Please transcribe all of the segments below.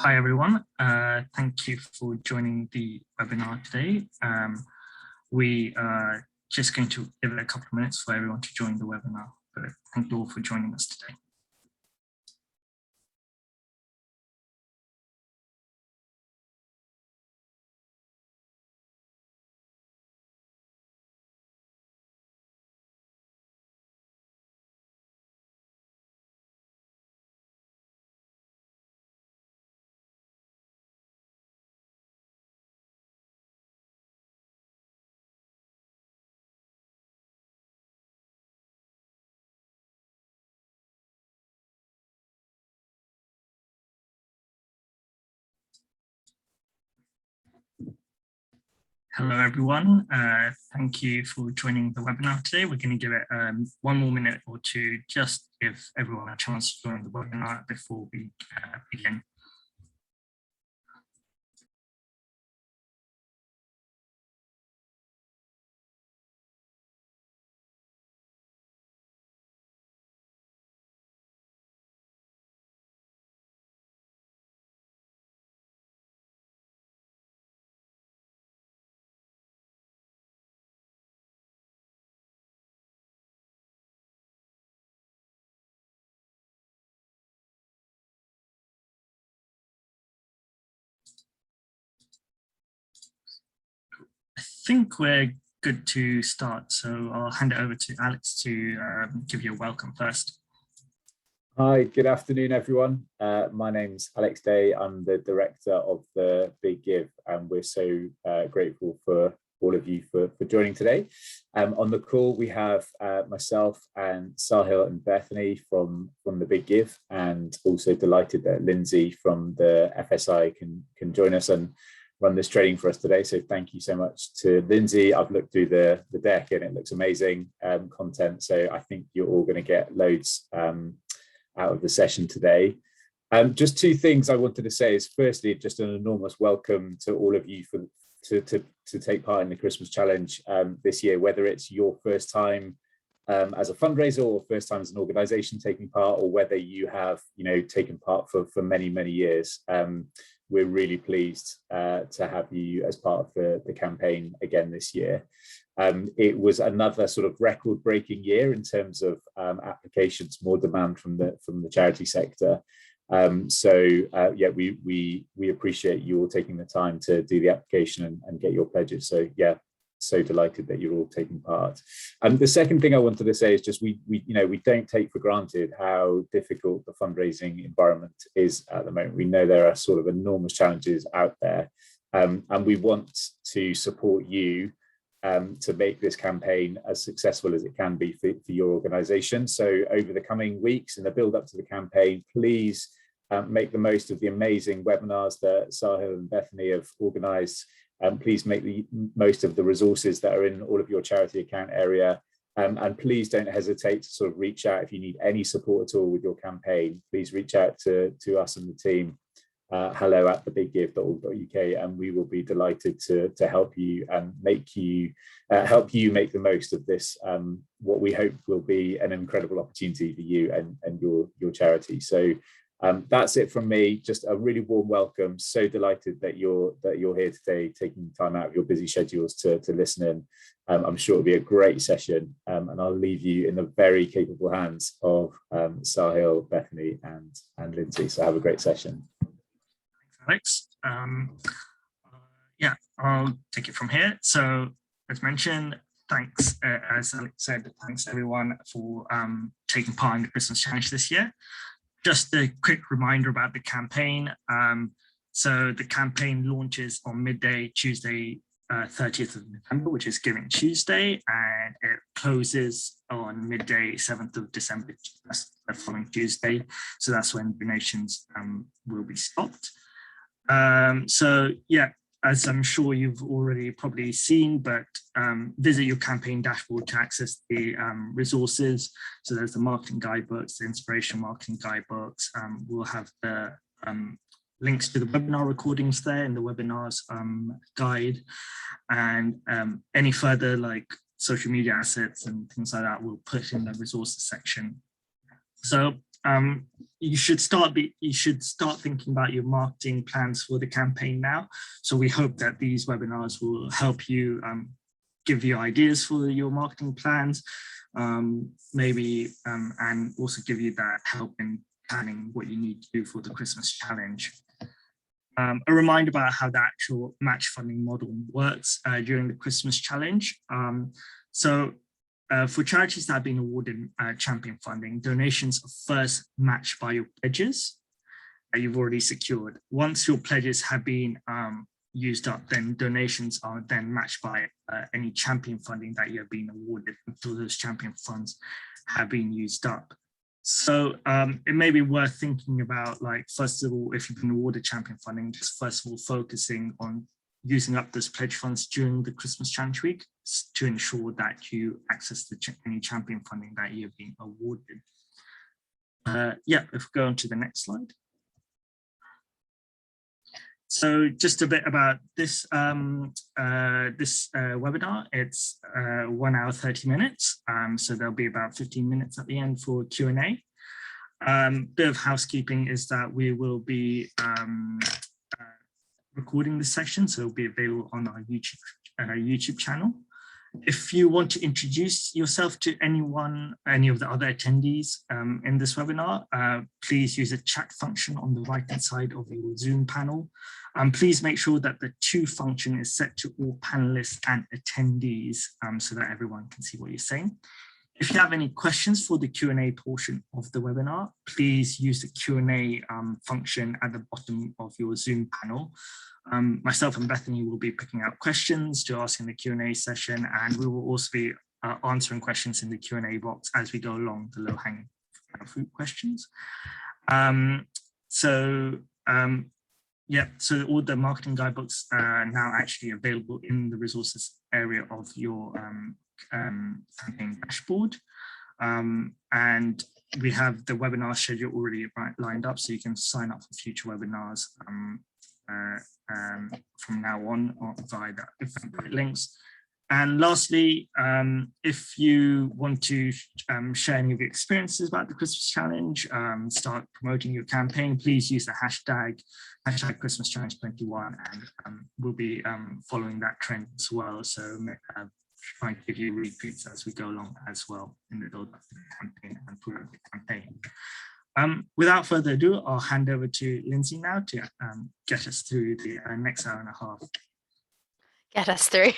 Hi everyone, thank you for joining the webinar today. We are just going to give it a couple of minutes for everyone to join the webinar, but thank you all for joining us today. Hello everyone, thank you for joining the webinar today. We're going to give it one more minute or two, just give everyone a chance to join the webinar before we begin. I think we're good to start, so I'll hand it over to Alex to give you a welcome first. Hi, good afternoon, everyone. My name's Alex Day. I'm the director of the Big Give, and we're so grateful for all of you for joining today. On the call, we have myself and Sahil and Bethany from the Big Give, and also delighted that Lindsay from the FSI can join us and run this training for us today. So thank you so much to Lindsay. I've looked through the deck and it looks amazing content. So I think you're all going to get loads out of the session today. Just two things I wanted to say is firstly, just an enormous welcome to all of you to take part in the Christmas Challenge this year, whether it's your first time as a fundraiser or first time as an organization taking part, or whether you have taken part for many years. We're really pleased to have you as part of the campaign again this year. It was another sort of record-breaking year in terms of applications, more demand from the charity sector. Yeah, we appreciate you all taking the time to do the application and get your pledges. So yeah, so delighted that you're all taking part. And the second thing I wanted to say is just we don't take for granted how difficult the fundraising environment is at the moment. We know there are sort of enormous challenges out there, and we want to support you to make this campaign as successful as it can be for your organization. So over the coming weeks in the build up to the campaign, please make the most of the amazing webinars that Sahil and Bethany have organized. Please make the most of the resources that are in all of your charity account area. And please don't hesitate to sort of reach out if you need any support at all with your campaign. Please reach out to us and the team. hello@thebiggive.org.uk, and we will be delighted to help you and help you make the most of this, what we hope will be an incredible opportunity for you and your charity. So that's it from me. Just a really warm welcome. So delighted that you're here today, taking time out of your busy schedules to listen in. I'm sure it'll be a great session, and I'll leave you in the very capable hands of Sahil, Bethany, and Lindsay. So have a great session. Alex. Yeah, I'll take it from here. So as mentioned, thanks, as Alex said, thanks everyone for taking part in the Christmas Challenge this year. Just a quick reminder about the campaign. So the campaign launches on midday, Tuesday, 30th of November, which is Giving Tuesday, and it closes on midday, 7th of December, that's the following Tuesday. So that's when donations will be stopped. So yeah, as I'm sure you've already probably seen, but visit your campaign dashboard to access the resources. So there's the marketing guidebooks, the inspiration marketing guidebooks. We'll have the links to the webinar recordings there in the webinars guide, and any further like social media assets and things like that we'll put in the resources section. So you should start thinking about your marketing plans for the campaign now. So we hope that these webinars will help you give you ideas for your marketing plans, maybe, and also give you that help in planning what you need to do for the Christmas challenge. A reminder about how the actual match funding model works during the Christmas challenge. For charities that have been awarded champion funding, donations are first matched by your pledges that you've already secured. Once your pledges have been used up, then donations are then matched by any champion funding that you have been awarded until those champion funds have been used up. So it may be worth thinking about, like, first of all, if you've been awarded champion funding, just first of all focusing on using up those pledge funds during the Christmas challenge week to ensure that you access any champion funding that you have been awarded. Yeah, if we go on to the next slide. So just a bit about this webinar. It's 1 hour, 30 minutes. So there'll be about 15 minutes at the end for Q&A. Bit of housekeeping is that we will be recording this session, so it'll be available on our YouTube channel. If you want to introduce yourself to any of the other attendees in this webinar, please use the chat function on the right-hand side of your Zoom panel. Please make sure that the to function is set to all panelists and attendees so that everyone can see what you're saying. If you have any questions for the Q&A portion of the webinar, please use the Q&A function at the bottom of your Zoom panel. Myself and Bethany will be picking out questions to ask in the Q&A session, and we will also be answering questions in the Q&A box as we go along the low-hanging fruit questions. Yeah, so all the marketing guidebooks are now actually available in the resources area of your campaign dashboard. And we have the webinar schedule already lined up, so you can sign up for future webinars from now on via the Eventbrite links. And lastly, if you want to share any of your experiences about the Christmas Challenge, start promoting your campaign, please use the hashtag Christmas Challenge 21, and we'll be following that trend as well. So trying to give you retweets as we go along as well in the build up to the campaign and throughout the campaign. Without further ado, I'll hand over to Lindsay now to get us through the next hour and a half. Get us through.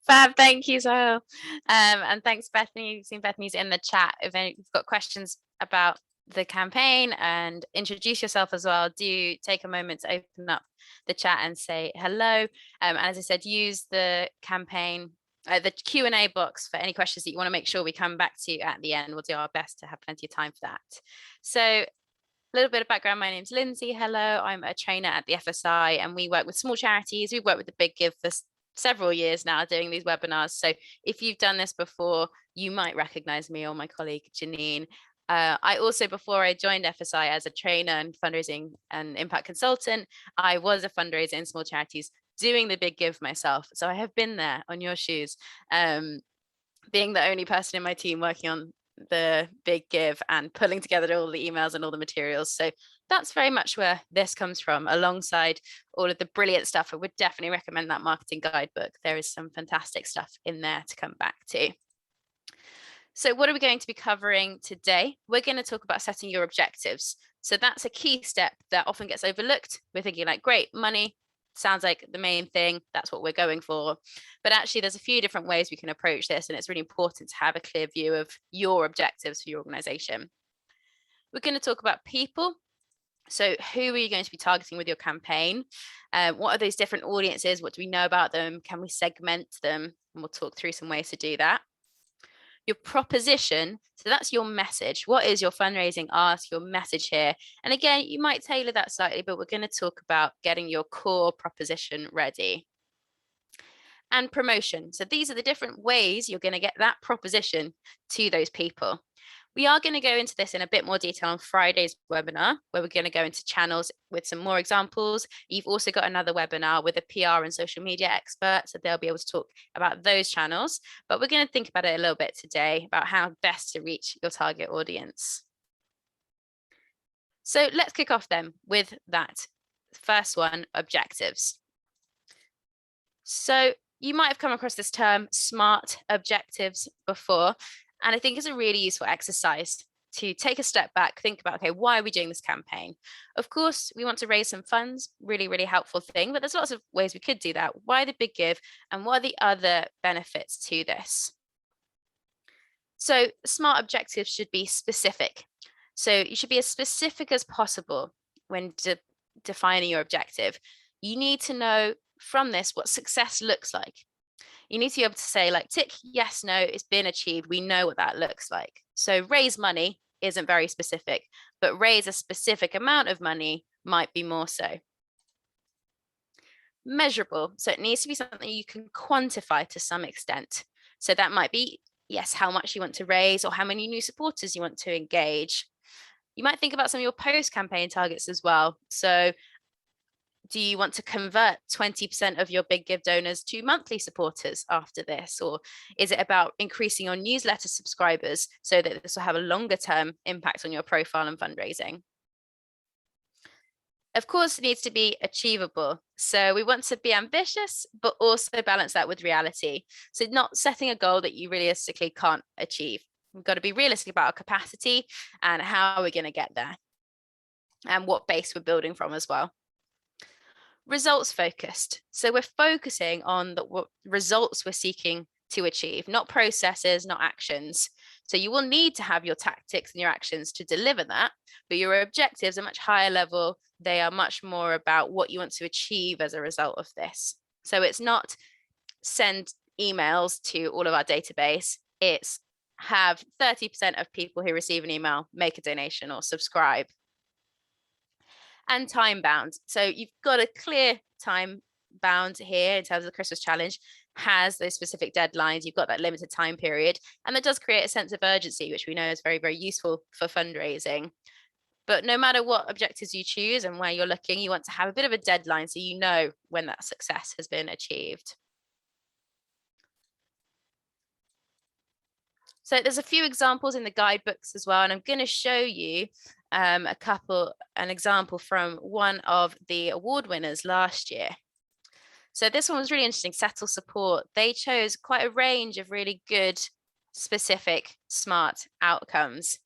Fab, thank you, Sohail. And thanks, Bethany. You've seen Bethany's in the chat. If you've got questions about the campaign and introduce yourself as well, do take a moment to open up the chat and say hello. And as I said, use the campaign, the Q&A box for any questions that you want to make sure we come back to at the end. We'll do our best to have plenty of time for that. So a little bit of background. My name's Lindsay. Hello, I'm a trainer at the FSI, and we work with small charities. We've worked with the Big Give for several years now doing these webinars. So if you've done this before, you might recognize me or my colleague Janine. I also, before I joined FSI as a trainer and fundraising and impact consultant, I was a fundraiser in small charities doing the Big Give myself. So I have been there on your shoes, being the only person in my team working on the Big Give and pulling together all the emails and all the materials. So that's very much where this comes from, alongside all of the brilliant stuff. I would definitely recommend that marketing guidebook. There is some fantastic stuff in there to come back to. So what are we going to be covering today? We're going to talk about setting your objectives. So that's a key step that often gets overlooked. We're thinking like, great, money sounds like the main thing. That's what we're going for. But actually, there's a few different ways we can approach this, and it's really important to have a clear view of your objectives for your organization. We're going to talk about people. So who are you going to be targeting with your campaign? What are those different audiences? What do we know about them? Can we segment them? And we'll talk through some ways to do that. Your proposition, so that's your message. What is your fundraising ask, your message here? And again, you might tailor that slightly, but we're going to talk about getting your core proposition ready. And promotion. So these are the different ways you're going to get that proposition to those people. We are going to go into this in a bit more detail on Friday's webinar, where we're going to go into channels with some more examples. You've also got another webinar with a PR and social media expert, so they'll be able to talk about those channels. But we're going to think about it a little bit today, about how best to reach your target audience. So let's kick off then with that first one, objectives. So you might have come across this term SMART objectives before, and I think it's a really useful exercise to take a step back, think about, okay, why are we doing this campaign? Of course, we want to raise some funds, really, really helpful thing, but there's lots of ways we could do that. Why the big give, and what are the other benefits to this? So SMART objectives should be specific. So you should be as specific as possible when defining your objective. You need to know from this what success looks like. You need to be able to say, like, tick yes, no, it's been achieved. We know what that looks like. So raise money isn't very specific, but raise a specific amount of money might be more so. Measurable. So it needs to be something you can quantify to some extent. So that might be, yes, how much you want to raise or how many new supporters you want to engage. You might think about some of your post-campaign targets as well. So do you want to convert 20% of your Big Give donors to monthly supporters after this? Or is it about increasing your newsletter subscribers so that this will have a longer term impact on your profile and fundraising? Of course, it needs to be achievable. So we want to be ambitious, but also balance that with reality. So not setting a goal that you realistically can't achieve. We've got to be realistic about our capacity and how we're going to get there and what base we're building from as well. Results focused. So we're focusing on what results we're seeking to achieve, not processes, not actions. So you will need to have your tactics and your actions to deliver that, but your objectives are much higher level. They are much more about what you want to achieve as a result of this. So it's not send emails to all of our database. It's have 30% of people who receive an email make a donation or subscribe. And time bound. So you've got a clear time bound here in terms of the Christmas challenge, has those specific deadlines. You've got that limited time period, and that does create a sense of urgency, which we know is very, very useful for fundraising. But no matter what objectives you choose and where you're looking, you want to have a bit of a deadline so you know when that success has been achieved. So there's a few examples in the guidebooks as well, and I'm going to show you an example from one of the award winners last year. So this one was really interesting, Settle Support. They chose quite a range of really good, specific, smart outcomes.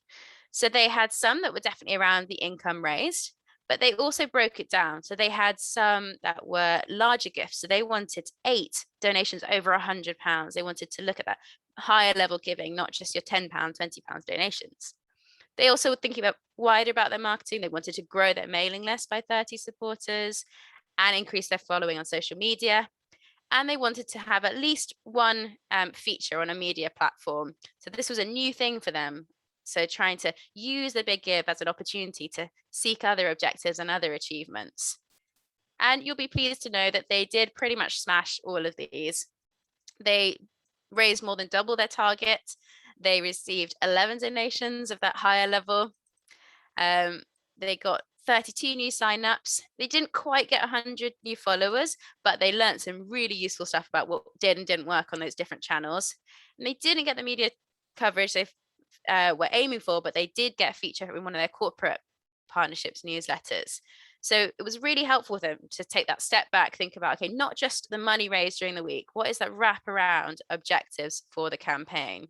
So they had some that were definitely around the income raised, but they also broke it down. So they had some that were larger gifts. So they wanted 8 donations over £100. They wanted to look at that higher level giving, not just your £10, £20 donations. They also were thinking wider about their marketing. They wanted to grow their mailing list by 30 supporters and increase their following on social media. And they wanted to have at least one feature on a media platform. So this was a new thing for them. So trying to use the Big Give as an opportunity to seek other objectives and other achievements. And you'll be pleased to know that they did pretty much smash all of these. They raised more than double their target. They received 11 donations of that higher level. They got 32 new signups. They didn't quite get 100 new followers, but they learned some really useful stuff about what did and didn't work on those different channels. And they didn't get the media coverage they were aiming for, but they did get a feature in one of their corporate partnerships newsletters. So it was really helpful for them to take that step back, think about, okay, not just the money raised during the week, what is that wraparound objectives for the campaign?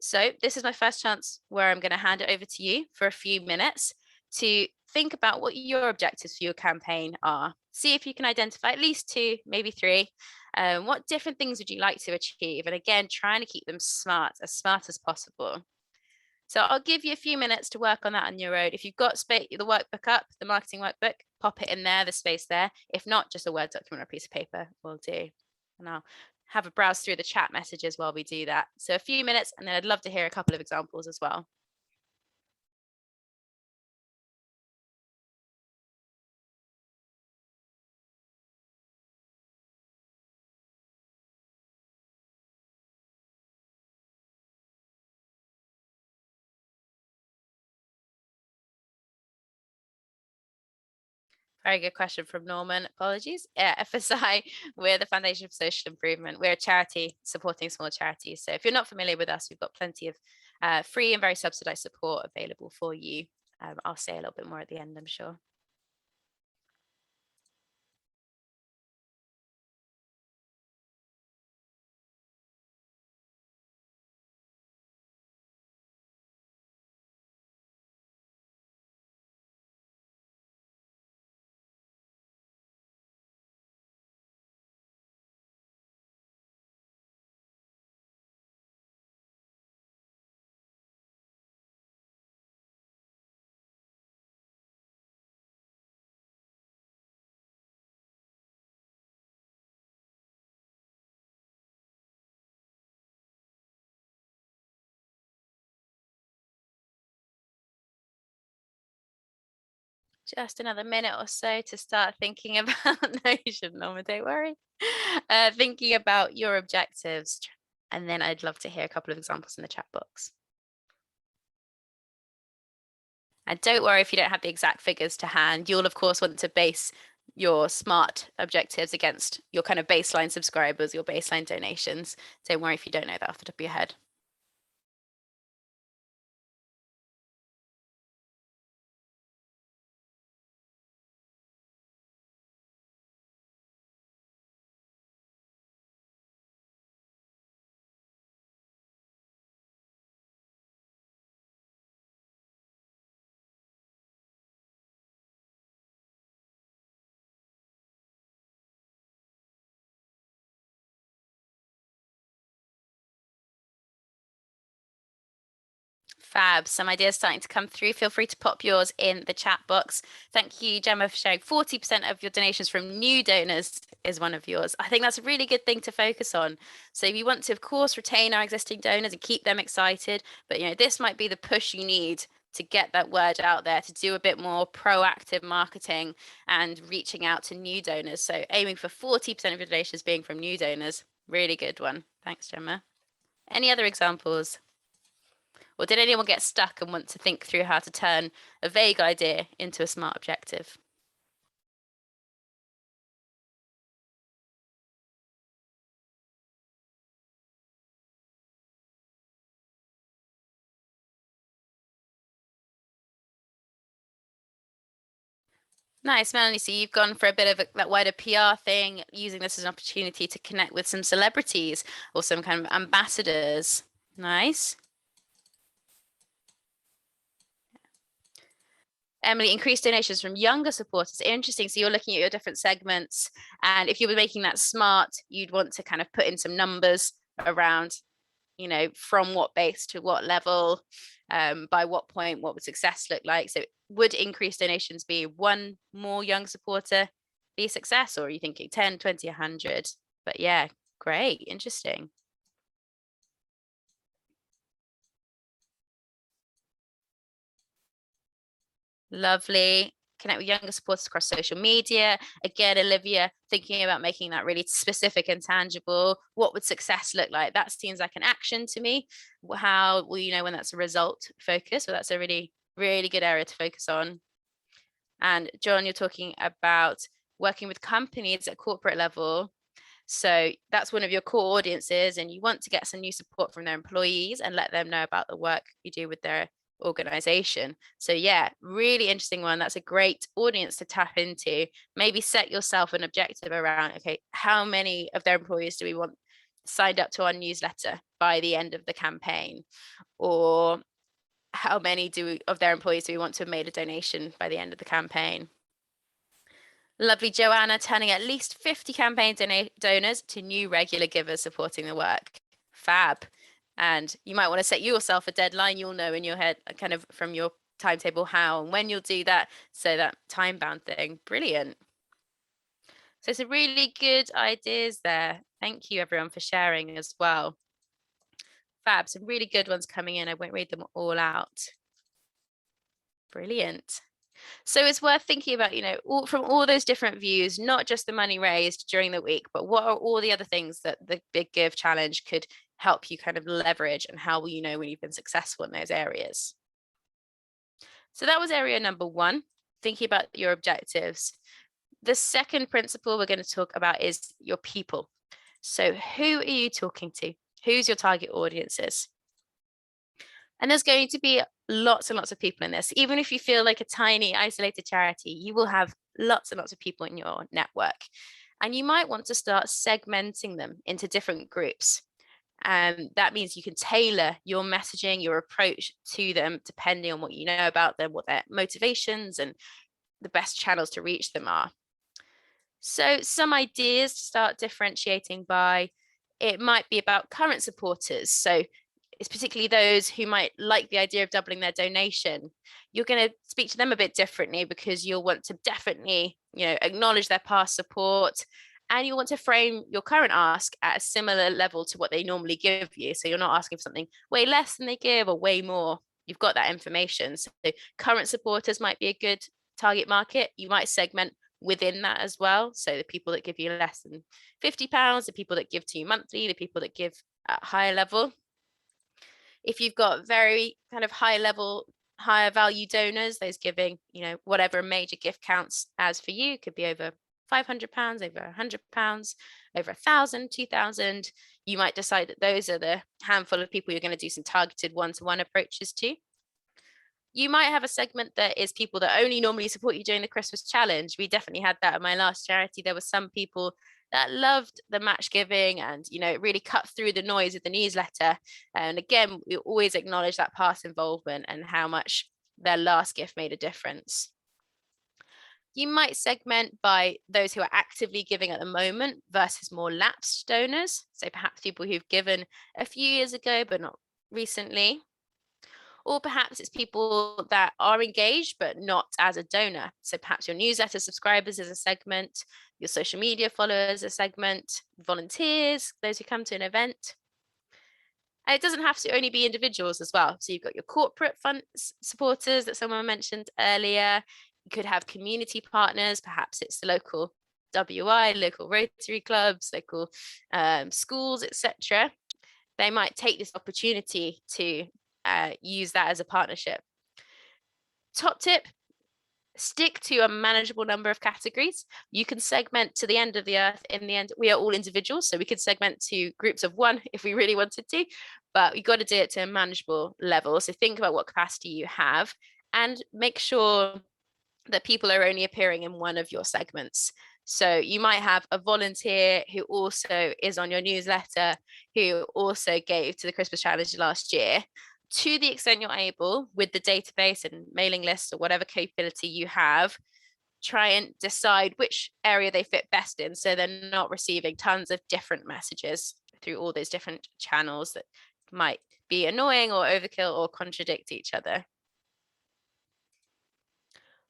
So this is my first chance where I'm going to hand it over to you for a few minutes to think about what your objectives for your campaign are. See if you can identify at least 2, maybe 3. What different things would you like to achieve? And again, trying to keep them smart as possible. So I'll give you a few minutes to work on that on your own. If you've got the workbook up, the marketing workbook, pop it in there, the space there. If not, just a Word document or a piece of paper will do. And I'll have a browse through the chat messages while we do that. So a few minutes, and then I'd love to hear a couple of examples as well. Very good question from Norman. Apologies. FSI, we're the Foundation for Social Improvement. We're a charity supporting small charities. So if you're not familiar with us, we've got plenty of free and very subsidized support available for you. I'll say a little bit more at the end, I'm sure. Just another minute or so to start thinking about, no, you shouldn't, Norma, don't worry. Thinking about your objectives. And then I'd love to hear a couple of examples in the chat box. And don't worry if you don't have the exact figures to hand. You'll, of course, want to base your SMART objectives against your kind of baseline subscribers, your baseline donations. Don't worry if you don't know that off the top of your head. Fab, some ideas starting to come through. Feel free to pop yours in the chat box. Thank you, Gemma, for sharing 40% of your donations from new donors is one of yours. I think that's a really good thing to focus on. So if you want to, of course, retain our existing donors and keep them excited, but this might be the push you need to get that word out there, to do a bit more proactive marketing and reaching out to new donors. So aiming for 40% of your donations being from new donors, really good one. Thanks, Gemma. Any other examples? Or did anyone get stuck and want to think through how to turn a vague idea into a SMART objective? Nice, Melanie. So you've gone for a bit of that wider PR thing, using this as an opportunity to connect with some celebrities or some kind of ambassadors. Nice. Emily, increased donations from younger supporters. Interesting. So you're looking at your different segments, and if you were making that SMART, you'd want to kind of put in some numbers around, from what base to what level, by what point, what would success look like. So would increased donations be one more young supporter be a success, or are you thinking 10, 20, 100? But yeah, great, interesting. Lovely. Connect with younger supporters across social media. Again, Olivia, thinking about making that really specific and tangible. What would success look like? That seems like an action to me. How will you know when that's a result focus? Well, that's a really, really good area to focus on. And John, you're talking about working with companies at corporate level. So that's one of your core audiences, and you want to get some new support from their employees and let them know about the work you do with their organization. So yeah, really interesting one. That's a great audience to tap into. Maybe set yourself an objective around, okay, how many of their employees do we want signed up to our newsletter by the end of the campaign? Or how many of their employees do we want to have made a donation by the end of the campaign? Lovely Joanna, turning at least 50 campaign donors to new regular givers supporting the work. Fab. And you might want to set yourself a deadline. You'll know in your head, kind of from your timetable, how and when you'll do that. So that time bound thing. Brilliant. So some really good ideas there. Thank you everyone for sharing as well. Fab, some really good ones coming in. I won't read them all out. Brilliant. So it's worth thinking about, from all those different views, not just the money raised during the week, but what are all the other things that the Big Give Challenge could help you kind of leverage, and how will you know when you've been successful in those areas? So that was area number one, thinking about your objectives. The second principle we're going to talk about is your people. So who are you talking to? Who's your target audiences? And there's going to be lots and lots of people in this. Even if you feel like a tiny isolated charity, you will have lots and lots of people in your network. And you might want to start segmenting them into different groups. And that means you can tailor your messaging, your approach to them, depending on what you know about them, what their motivations and the best channels to reach them are. So some ideas to start differentiating by, it might be about current supporters. So it's particularly those who might like the idea of doubling their donation. You're going to speak to them a bit differently because you'll want to definitely, acknowledge their past support, and you want to frame your current ask at a similar level to what they normally give you. So you're not asking for something way less than they give or way more. You've got that information. So current supporters might be a good target market. You might segment within that as well. So the people that give you less than £50, the people that give to you monthly, the people that give at higher level. If you've got very kind of high level, higher value donors, those giving, whatever a major gift counts as for you, could be over £500, over £100, over 1,000, 2,000. You might decide that those are the handful of people you're going to do some targeted one-to-one approaches to. You might have a segment that is people that only normally support you during the Christmas challenge. We definitely had that at my last charity. There were some people that loved the match giving and, it really cut through the noise of the newsletter. And again, we always acknowledge that past involvement and how much their last gift made a difference. You might segment by those who are actively giving at the moment versus more lapsed donors. So perhaps people who've given a few years ago, but not recently. Or perhaps it's people that are engaged, but not as a donor. So perhaps your newsletter subscribers is a segment, your social media followers a segment, volunteers, those who come to an event. And it doesn't have to only be individuals as well. So you've got your corporate fund supporters that someone mentioned earlier. You could have community partners, perhaps it's the local WI, local Rotary clubs, local schools, etc. They might take this opportunity to use that as a partnership. Top tip, stick to a manageable number of categories. You can segment to the end of the earth. In the end, we are all individuals, so we could segment to groups of one if we really wanted to, but you've got to do it to a manageable level. So think about what capacity you have and make sure that people are only appearing in one of your segments. So you might have a volunteer who also is on your newsletter, who also gave to the Christmas challenge last year. To the extent you're able, with the database and mailing lists or whatever capability you have, try and decide which area they fit best in, so they're not receiving tons of different messages through all those different channels that might be annoying or overkill or contradict each other.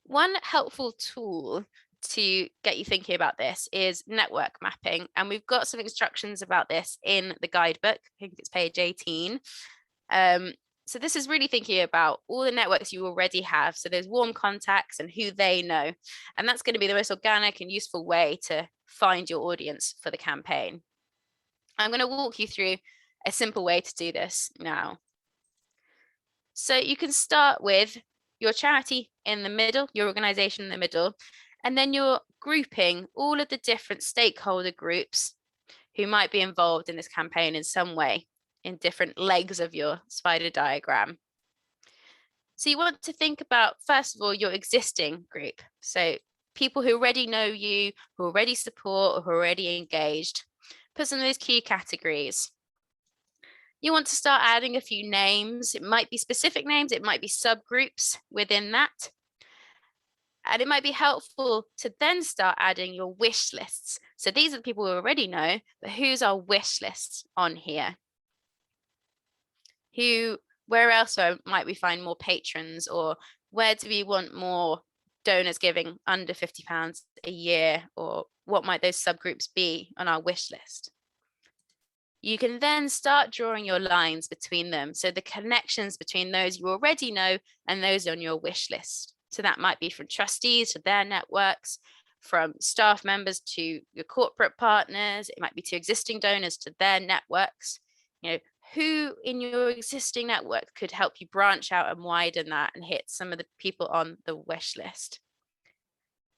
One helpful tool to get you thinking about this is network mapping. And we've got some instructions about this in the guidebook. I think it's page 18. So this is really thinking about all the networks you already have. So there's warm contacts and who they know. And that's going to be the most organic and useful way to find your audience for the campaign. I'm going to walk you through a simple way to do this now. So you can start with your charity in the middle, your organization in the middle, and then you're grouping all of the different stakeholder groups who might be involved in this campaign in some way in different legs of your spider diagram. So you want to think about, first of all, your existing group. So people who already know you, who already support, or who are already engaged. Put some of those key categories. You want to start adding a few names. It might be specific names, it might be subgroups within that. And it might be helpful to then start adding your wish lists. So these are the people we already know, but who's our wish lists on here? Where else might we find more patrons, or where do we want more donors giving under £50 a year, or what might those subgroups be on our wish list? You can then start drawing your lines between them. So the connections between those you already know and those on your wish list. So that might be from trustees to their networks, from staff members to your corporate partners. It might be to existing donors to their networks. Who in your existing network could help you branch out and widen that and hit some of the people on the wish list.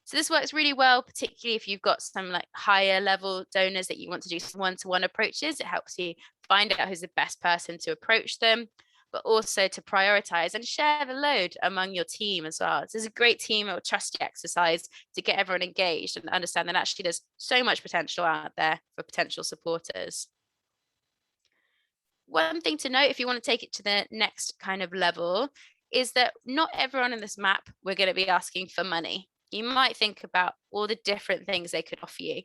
So this works really well, particularly if you've got some higher level donors that you want to do some one-to-one approaches. It helps you find out who's the best person to approach them. but also to prioritize and share the load among your team as well. This is a great team or trusty exercise to get everyone engaged and understand that actually there's so much potential out there for potential supporters. One thing to note, if you want to take it to the next kind of level, is that not everyone in this map we're going to be asking for money. You might think about all the different things they could offer you.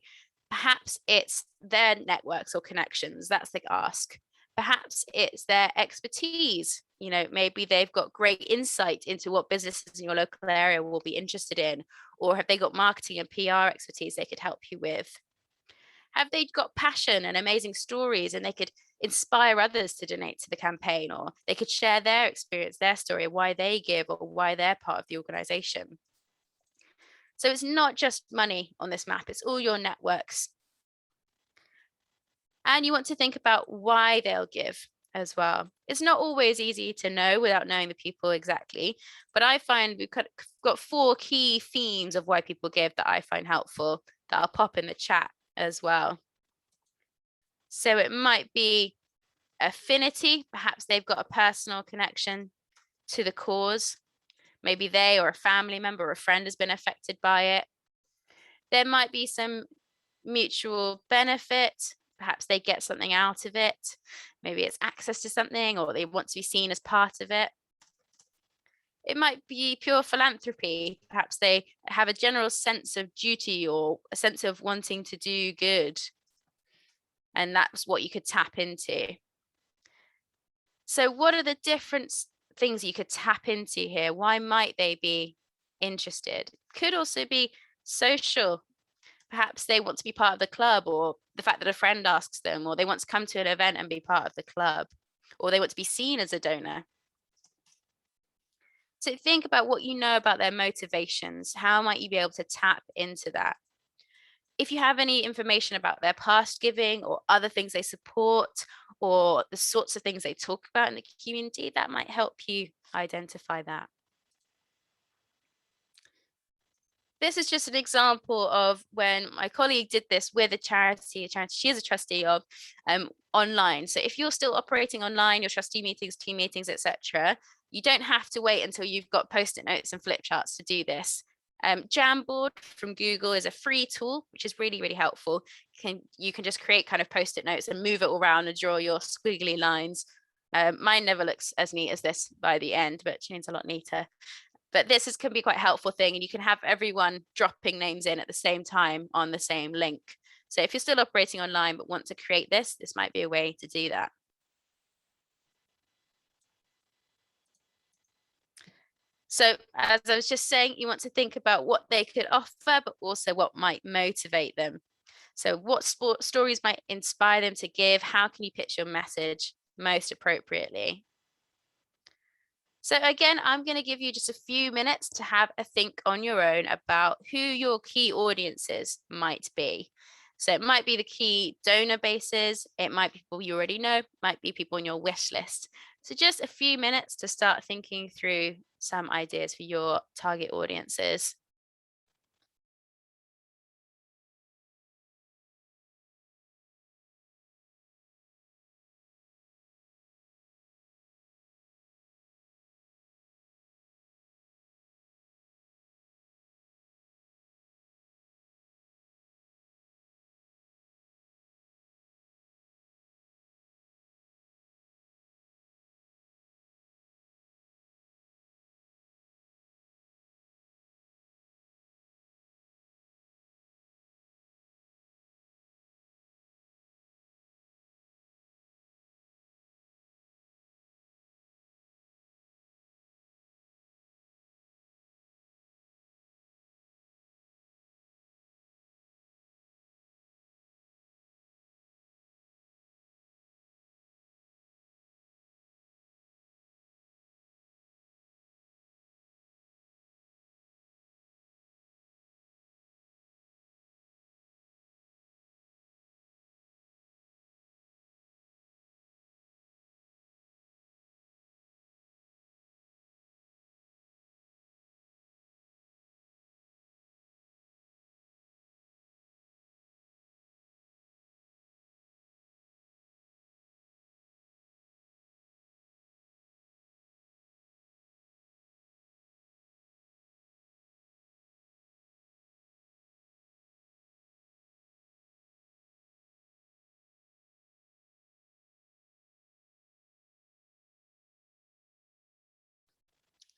Perhaps it's their networks or connections, that's the ask. Perhaps it's their expertise. You know, maybe they've got great insight into what businesses in your local area will be interested in, or have they got marketing and PR expertise they could help you with? Have they got passion and amazing stories and they could inspire others to donate to the campaign, or they could share their experience, their story, why they give or why they're part of the organization? So it's not just money on this map, it's all your networks. And you want to think about why they'll give as well. It's not always easy to know without knowing the people exactly, but I find we've got 4 key themes of why people give that I find helpful that I'll pop in the chat as well. So it might be affinity, perhaps they've got a personal connection to the cause. Maybe they or a family member or a friend has been affected by it. There might be some mutual benefit. Perhaps they get something out of it. Maybe it's access to something, or they want to be seen as part of it. It might be pure philanthropy. Perhaps they have a general sense of duty or a sense of wanting to do good. And that's what you could tap into. So what are the different things you could tap into here? Why might they be interested? Could also be social. Perhaps they want to be part of the club, or the fact that a friend asks them, or they want to come to an event and be part of the club, or they want to be seen as a donor. So think about what you know about their motivations. How might you be able to tap into that? If you have any information about their past giving or other things they support, or the sorts of things they talk about in the community, that might help you identify that. This is just an example of when my colleague did this with a charity she is a trustee of, online. So if you're still operating online, your trustee meetings, team meetings, etc., you don't have to wait until you've got post-it notes and flip charts to do this. Jamboard from Google is a free tool, which is really, really helpful. You can just create kind of post-it notes and move it all around and draw your squiggly lines. Mine never looks as neat as this by the end, but Janine's a lot neater. But this can be quite a helpful thing, and you can have everyone dropping names in at the same time on the same link. So if you're still operating online but want to create this might be a way to do that. So as I was just saying, you want to think about what they could offer, but also what might motivate them. So what stories might inspire them to give? How can you pitch your message most appropriately? So again, I'm going to give you just a few minutes to have a think on your own about who your key audiences might be. So it might be the key donor bases, it might be people you already know, might be people on your wish list. So just a few minutes to start thinking through some ideas for your target audiences.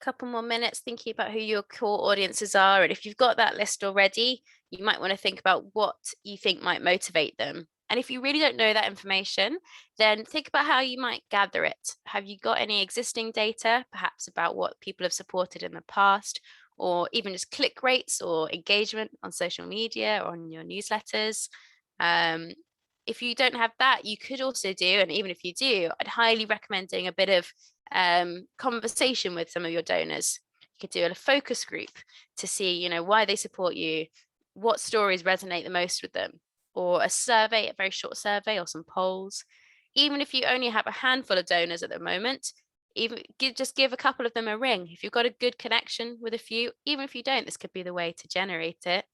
couple more minutes thinking about who your core audiences are. And if you've got that list already, you might want to think about what you think might motivate them. And if you really don't know that information, then think about how you might gather it. Have you got any existing data, perhaps about what people have supported in the past, or even just click rates or engagement on social media or on your newsletters? If you don't have that, you could also do, and even if you do, I'd highly recommend doing a bit of conversation with some of your donors. You could do a focus group to see, why they support you, what stories resonate the most with them, or a survey, a very short survey or some polls. Even if you only have a handful of donors at the moment, just give a couple of them a ring. If you've got a good connection with a few, even if you don't, this could be the way to generate it.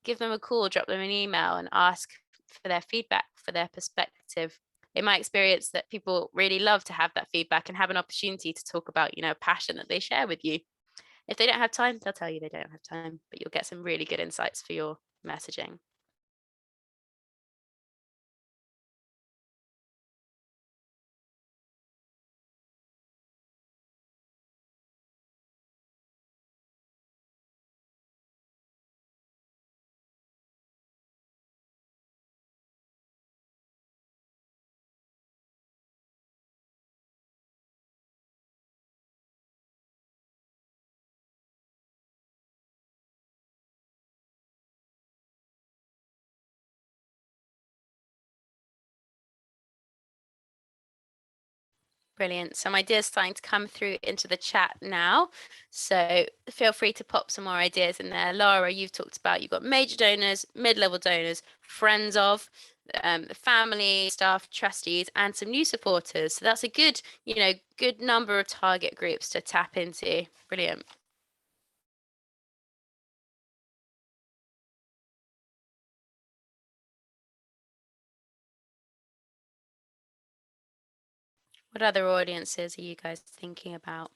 Give them a call, drop them an email and ask for their feedback, for their perspective. In my experience, that people really love to have that feedback and have an opportunity to talk about, a passion that they share with you. If they don't have time, they'll tell you they don't have time, but you'll get some really good insights for your messaging. Brilliant. Some ideas starting to come through into the chat now. So feel free to pop some more ideas in there. Laura, you've talked about, you've got major donors, mid-level donors, friends of, family, staff, trustees, and some new supporters. So that's a good, good number of target groups to tap into. Brilliant. What other audiences are you guys thinking about?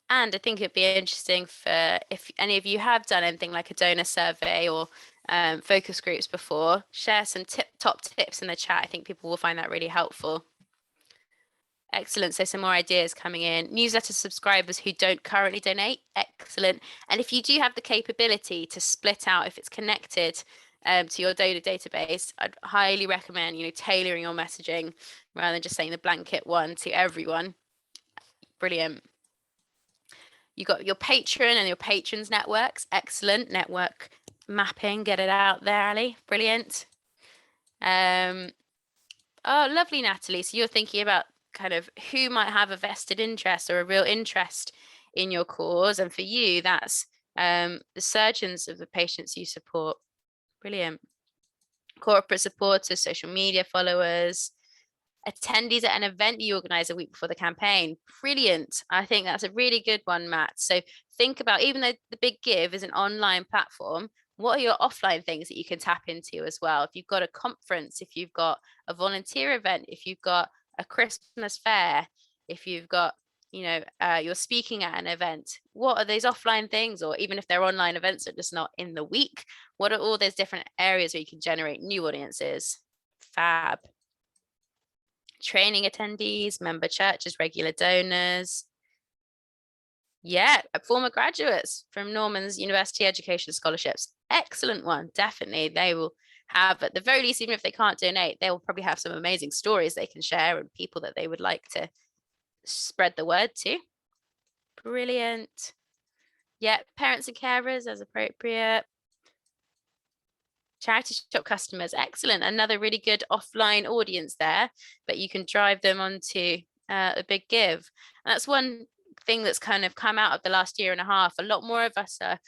And I think it'd be interesting for if any of you have done anything like a donor survey or focus groups before, share some top tips in the chat. I think people will find that really helpful. Excellent. So some more ideas coming in. Newsletter subscribers who don't currently donate. Excellent. And if you do have the capability to split out, if it's connected to your donor database, I'd highly recommend, tailoring your messaging rather than just saying the blanket one to everyone. Brilliant. You got your patron and your patrons networks. Excellent. Network mapping. Get it out there, Ali. Brilliant. Oh, lovely, Natalie. So you're thinking about kind of who might have a vested interest or a real interest in your cause. And for you, that's the surgeons of the patients you support. Brilliant. Corporate supporters, social media followers, attendees at an event you organize a week before the campaign. Brilliant. I think that's a really good one, Matt. So think about, even though the Big Give is an online platform, what are your offline things that you can tap into as well? If you've got a conference, if you've got a volunteer event, if you've got a Christmas fair, if you've got, you're speaking at an event, what are those offline things? Or even if they're online events that are just not in the week, what are all those different areas where you can generate new audiences? Fab. Training attendees, member churches, regular donors. Yeah, former graduates from Norman's University Education Scholarships. Excellent one. Definitely. They will have, at the very least, even if they can't donate, they will probably have some amazing stories they can share and people that they would like to spread the word to. Brilliant. Yeah, parents and carers as appropriate. Charity shop customers, excellent. Another really good offline audience there, but you can drive them onto a Big Give. And that's one thing that's kind of come out of the last year and a half. A lot more of us are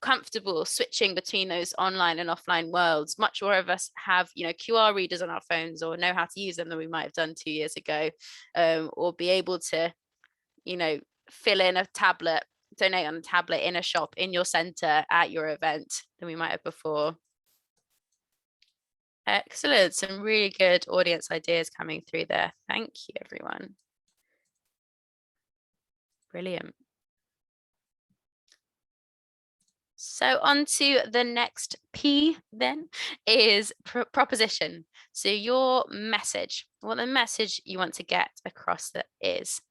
comfortable switching between those online and offline worlds. Much more of us have, QR readers on our phones or know how to use them than we might have done 2 years ago, or be able to, fill in a tablet, donate on a tablet in a shop in your center at your event than we might have before. Excellent. Some really good audience ideas coming through there. Thank you, everyone. Brilliant. So on to the next P then is proposition. So your message, what the message you want to get across that is.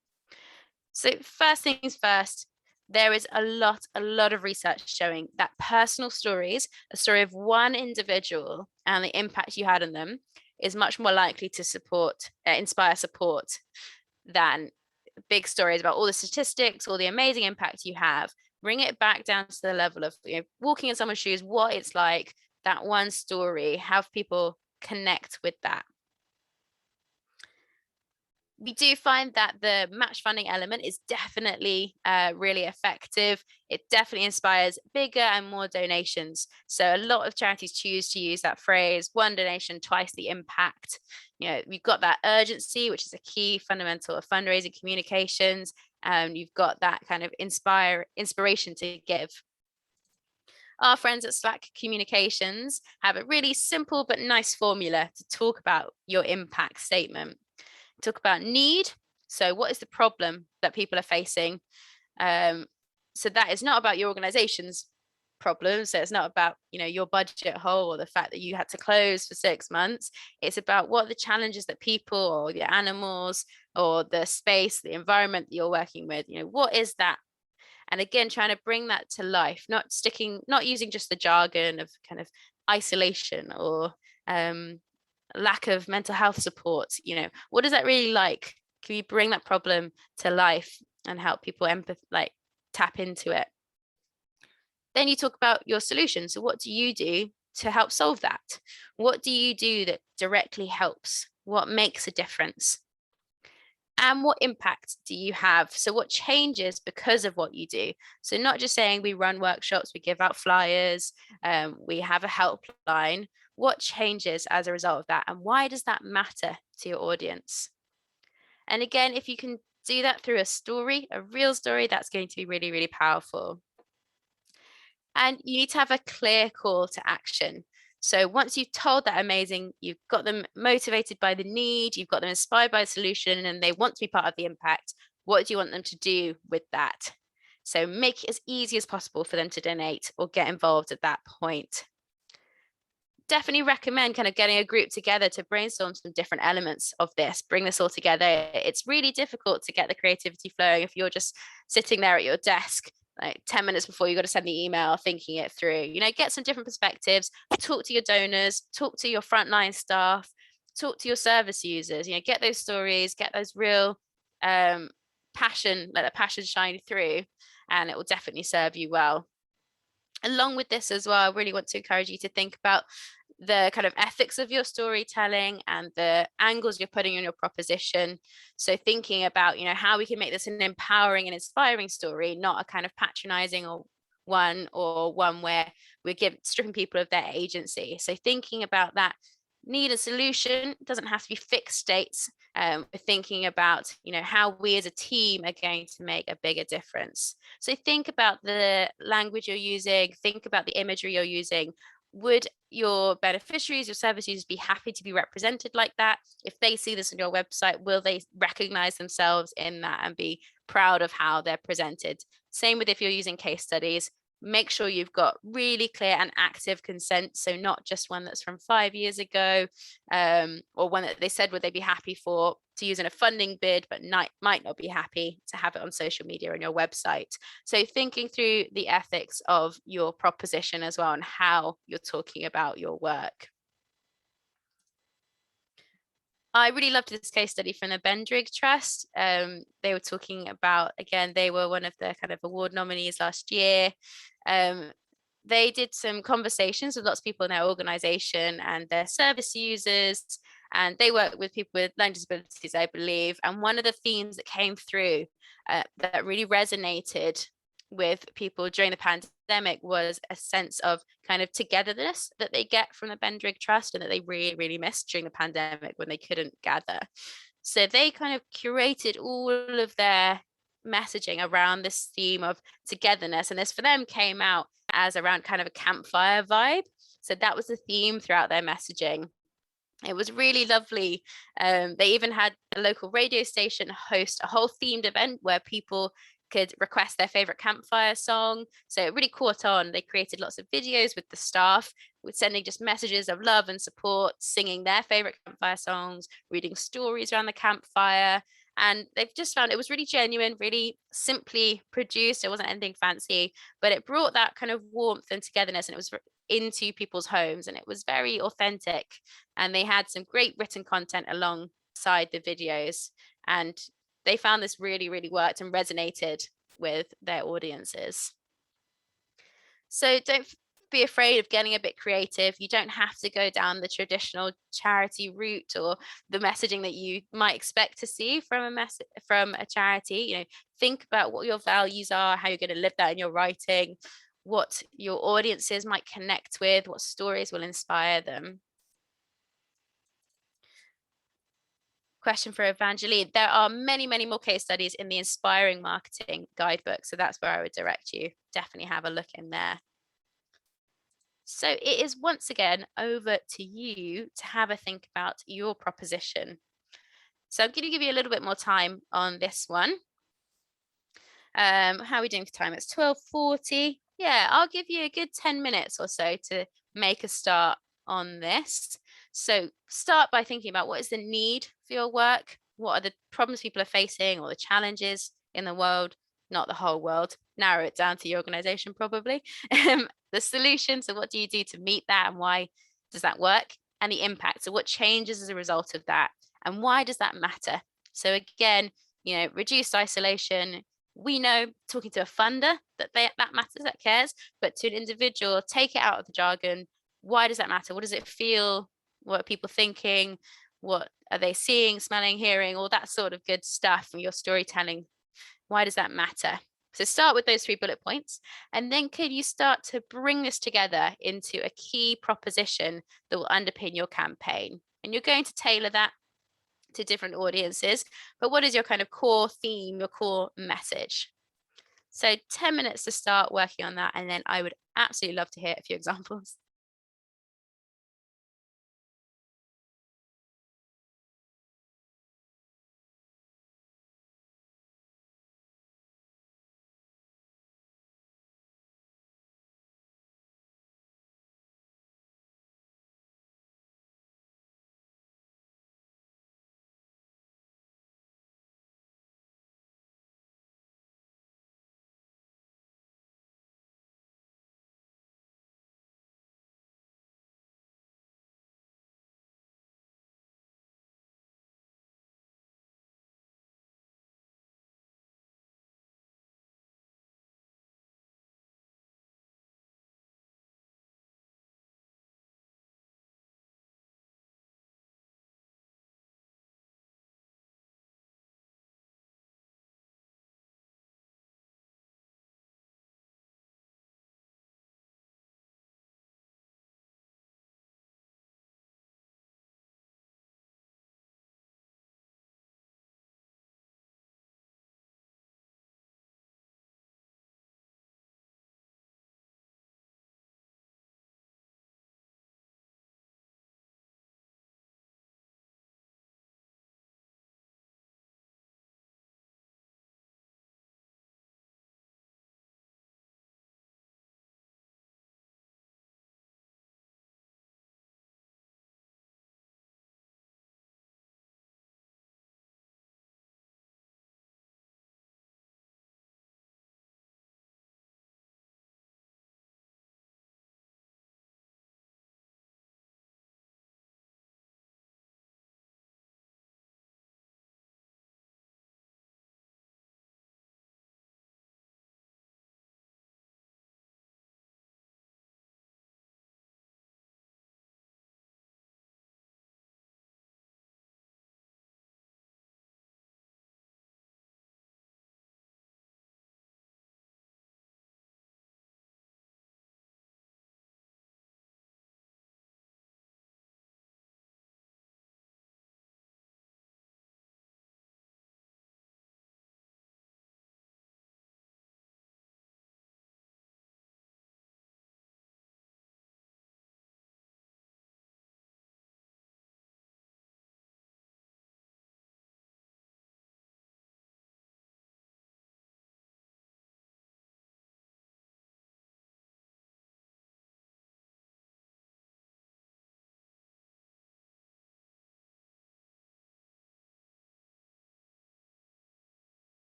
So first things first, there is a lot of research showing that personal stories, a story of one individual and the impact you had on them, is much more likely to inspire support than big stories about all the statistics, all the amazing impact you have. Bring it back down to the level of, walking in someone's shoes, what it's like, that one story, have people connect with that. We do find that the match funding element is definitely really effective. It definitely inspires bigger and more donations. So a lot of charities choose to use that phrase, one donation, twice the impact. We've got that urgency, which is a key fundamental of fundraising communications. You've got that kind of inspiration to give. Our friends at Slack Communications have a really simple but nice formula to talk about your impact statement. Talk about need. So what is the problem that people are facing? So that is not about your organization's problems. So it's not about, your budget hole or the fact that you had to close for 6 months. It's about what the challenges that people or the animals or the space, the environment that you're working with, what is that? And again, trying to bring that to life, not using just the jargon of kind of isolation or lack of mental health support. What is that really like? Can you bring that problem to life and help people tap into it? Then you talk about your solution. So what do you do to help solve that? What do you do that directly helps? What makes a difference? And what impact do you have? So what changes because of what you do? So not just saying we run workshops, we give out flyers, we have a helpline. What changes as a result of that? And why does that matter to your audience? And again, if you can do that through a story, a real story, that's going to be really, really powerful. And you need to have a clear call to action. So once you've told that amazing, you've got them motivated by the need, you've got them inspired by the solution, and they want to be part of the impact, what do you want them to do with that? So make it as easy as possible for them to donate or get involved at that point. Definitely recommend kind of getting a group together to brainstorm some different elements of this, bring this all together. It's really difficult to get the creativity flowing if you're just sitting there at your desk like 10 minutes before you got to send the email, thinking it through. Get some different perspectives, talk to your donors, talk to your frontline staff, talk to your service users, get those stories, get those real passion, let that passion shine through, and it will definitely serve you well. Along with this as well, I really want to encourage you to think about the kind of ethics of your storytelling and the angles you're putting on your proposition. So thinking about, how we can make this an empowering and inspiring story, not a kind of patronizing or one where we're stripping people of their agency. So thinking about that need a solution, it doesn't have to be fixed states. We're thinking about, how we as a team are going to make a bigger difference. So think about the language you're using, think about the imagery you're using. Would your beneficiaries, your service users be happy to be represented like that? If they see this on your website, will they recognize themselves in that and be proud of how they're presented? Same with if you're using case studies. Make sure you've got really clear and active consent. So not just one that's from 5 years ago, or one that they said would they be happy for to use in a funding bid, but might not be happy to have it on social media on your website. So thinking through the ethics of your proposition as well and how you're talking about your work. I really loved this case study from the Bendrig Trust. They were talking about, again, they were one of the kind of award nominees last year. They did some conversations with lots of people in their organization and their service users, and they work with people with learning disabilities, I believe. And one of the themes that came through that really resonated with people during the pandemic was a sense of kind of togetherness that they get from the Bendrig Trust and that they really, really missed during the pandemic when they couldn't gather. So they kind of curated all of their messaging around this theme of togetherness. And this for them came out as around kind of a campfire vibe. So that was the theme throughout their messaging. It was really lovely. They even had a local radio station host a whole themed event where people could request their favorite campfire song. So it really caught on. They created lots of videos with the staff, with sending just messages of love and support, singing their favorite campfire songs, reading stories around the campfire. And they've just found it was really genuine, really simply produced. It wasn't anything fancy, but it brought that kind of warmth and togetherness, and it was into people's homes, and it was very authentic. And they had some great written content alongside the videos, and they found this really, really worked and resonated with their audiences. So don't be afraid of getting a bit creative. You don't have to go down the traditional charity route or the messaging that you might expect to see from a charity. You know, think about what your values are, how you're going to live that in your writing, what your audiences might connect with, what stories will inspire them. Question for Evangeline. There are many, many more case studies in the Inspiring Marketing Guidebook. So that's where I would direct you. Definitely have a look in there. So it is once again over to you to have a think about your proposition. So I'm going to give you a little bit more time on this one. How are we doing for time? It's 12:40. Yeah, I'll give you a good 10 minutes or so to make a start on this. So start by thinking about what is the need for your work? What are the problems people are facing or the challenges in the world? Not the whole world. Narrow it down to your organization, probably. The solution. So what do you do to meet that, and why does that work? And the impact. So what changes as a result of that? And why does that matter? So again, you know, reduced isolation. We know, talking to a funder, that matters, that cares, but to an individual, take it out of the jargon. Why does that matter? What does it feel? What are people thinking? What are they seeing, smelling, hearing? All that sort of good stuff from your storytelling. Why does that matter? So start with those 3 bullet points, and then could you start to bring this together into a key proposition that will underpin your campaign? And you're going to tailor that to different audiences, but what is your kind of core theme, your core message? So 10 minutes to start working on that, and then I would absolutely love to hear a few examples.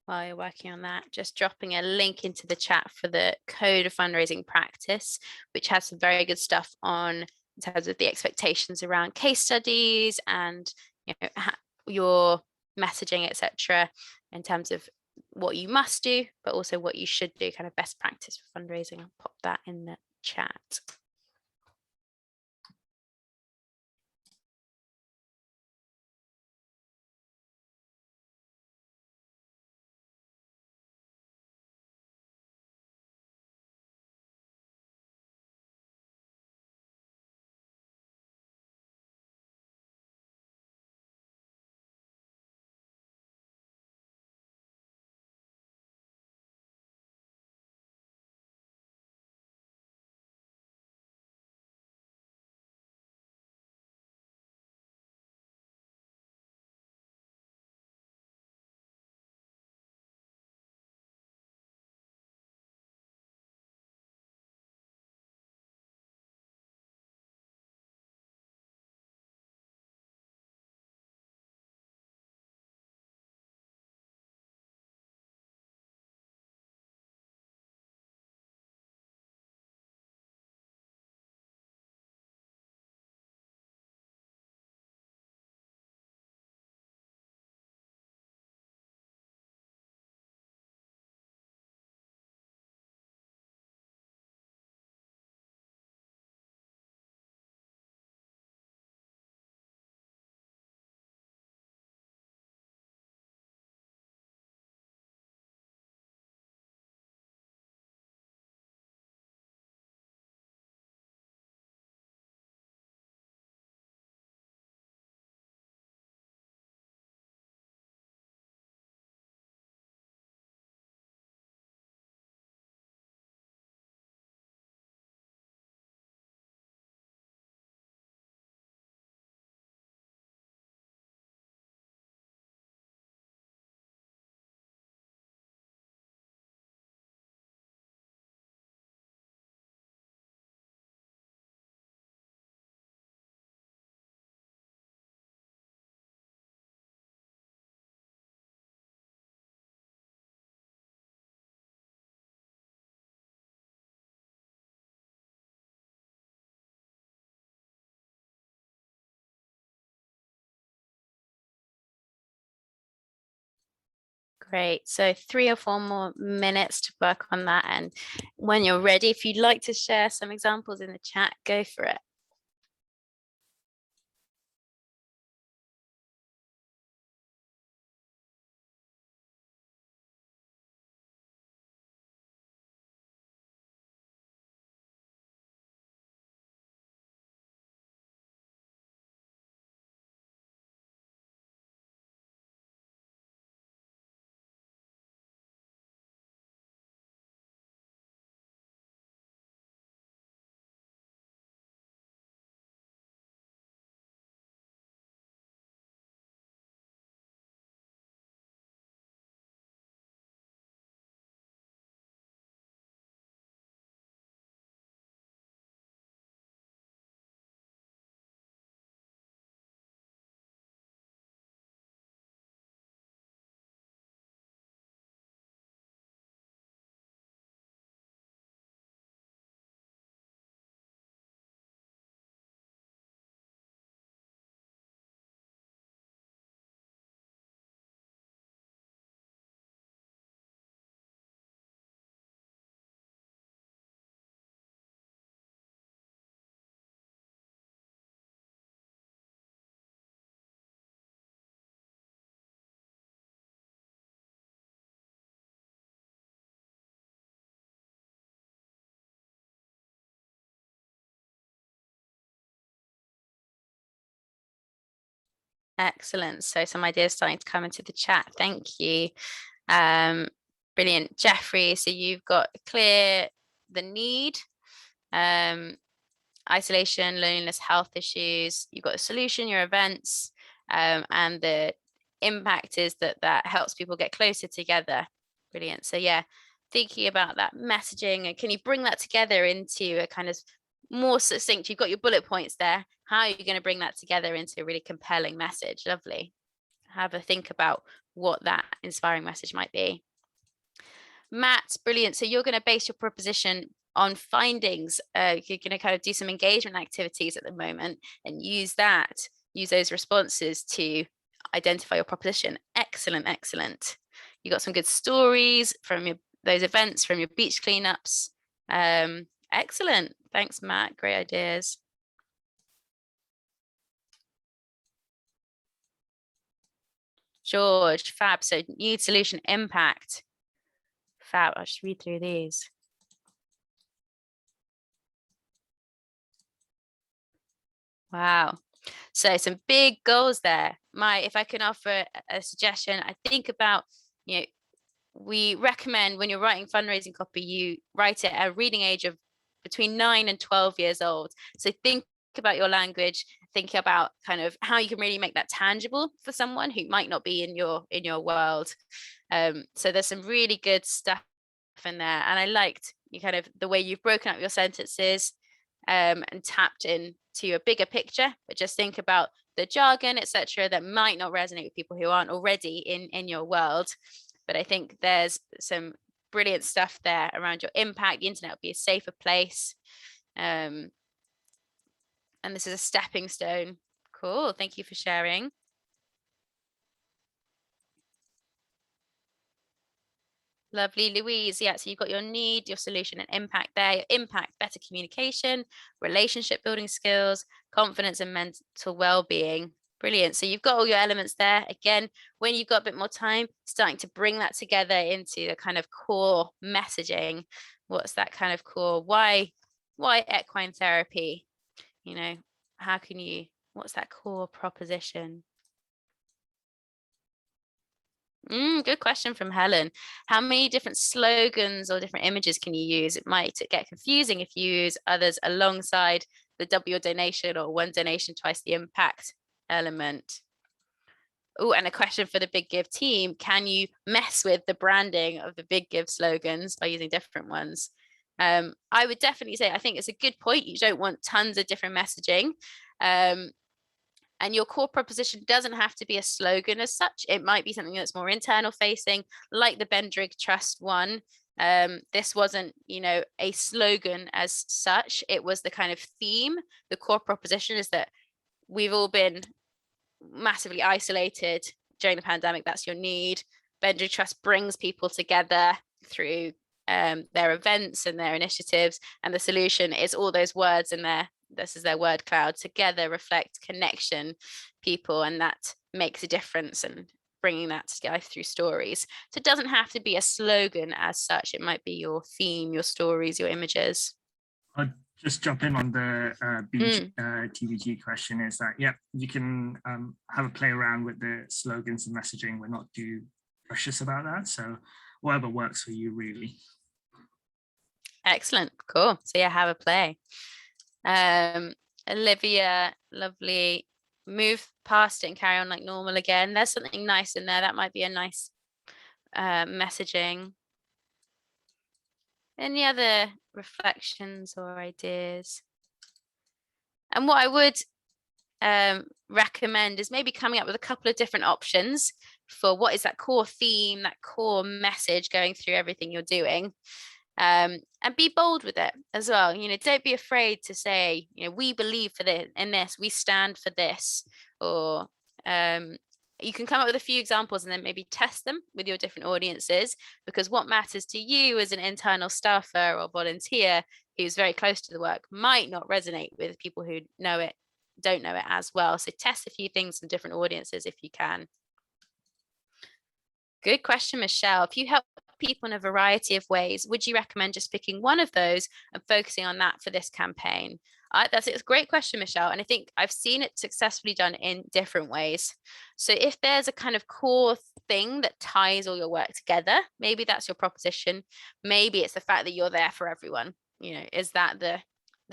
while you're working on that, just dropping a link into the chat for the Code of Fundraising Practice, which has some very good stuff on in terms of the expectations around case studies and your messaging, etc., in terms of what you must do, but also what you should do, kind of best practice for fundraising. I'll pop that in the chat. Great. So 3 or 4 more minutes to work on that. And when you're ready, if you'd like to share some examples in the chat, go for it. Excellent. So some ideas starting to come into the chat. Thank you. Brilliant. Jeffrey, so you've got clear the need, isolation, loneliness, health issues. You've got a solution, your events, and the impact is that helps people get closer together. Brilliant. So yeah, thinking about that messaging, and can you bring that together into a kind of more succinct, you've got your bullet points there. How are you going to bring that together into a really compelling message? Lovely. have a think about what that inspiring message might be. Matt, brilliant. So you're going to base your proposition on findings. You're going to kind of do some engagement activities at the moment and use those responses to identify your proposition. Excellent, excellent. You got some good stories from those events, from your beach cleanups. Excellent. Thanks, Matt. Great ideas. George, fab. So need, solution, impact. Fab. I'll just read through these. Wow. So some big goals there. If I can offer a suggestion, I think about, we recommend when you're writing fundraising copy, you write it at a reading age of between 9 and 12 years old. So think about your language, think about kind of how you can really make that tangible for someone who might not be in your world. So there's some really good stuff in there. And I liked kind of the way you've broken up your sentences and tapped into a bigger picture, but just think about the jargon, etc., that might not resonate with people who aren't already in your world. But I think there's some brilliant stuff there around your impact. The internet will be a safer place. And this is a stepping stone. Cool. Thank you for sharing. Lovely, Louise. Yeah, so you've got your need, your solution, and impact there. Your impact, better communication, relationship building skills, confidence, and mental well-being. Brilliant. So you've got all your elements there. Again, when you've got a bit more time, starting to bring that together into the kind of core messaging. What's that kind of core? Why equine therapy? How can you, what's that core proposition? Good question from Helen. How many different slogans or different images can you use? It might get confusing if you use others alongside the double your donation or one donation, twice the impact element. Oh, and a question for the Big Give team. Can you mess with the branding of the Big Give slogans by using different ones? I would definitely say, I think it's a good point. You don't want tons of different messaging. And your core proposition doesn't have to be a slogan as such. It might be something that's more internal facing, like the Bendrig Trust one. This wasn't, a slogan as such. It was the kind of theme. The core proposition is that we've all been massively isolated during the pandemic. That's your need. Bendrig Trust brings people together through their events and their initiatives. And the solution is all those words in there. This is their word cloud. Together reflect connection, people, and that makes a difference, and bringing that to life through stories. So it doesn't have to be a slogan as such. It might be your theme, your stories, your images. I'll just jump in on the TVG question. Is that, you can have a play around with the slogans and messaging. We're not too precious about that. So whatever works for you, really. Excellent. Cool. So have a play. Olivia, lovely. Move past it and carry on like normal again. There's something nice in there. That might be a nice messaging. Any other reflections or ideas? And what I would recommend is maybe coming up with a couple of different options for what is that core theme, that core message going through everything you're doing. And be bold with it as well. Don't be afraid to say, we believe in this, we stand for this, or you can come up with a few examples and then maybe test them with your different audiences, because what matters to you as an internal staffer or volunteer who's very close to the work might not resonate with people who don't know it as well. So test a few things in different audiences if you can. Good question, Michelle. If you help people in a variety of ways, would you recommend just picking one of those and focusing on that for this campaign? That's a great question, Michelle. And I think I've seen it successfully done in different ways. So if there's a kind of core thing that ties all your work together, maybe that's your proposition. Maybe it's the fact that you're there for everyone. Is that the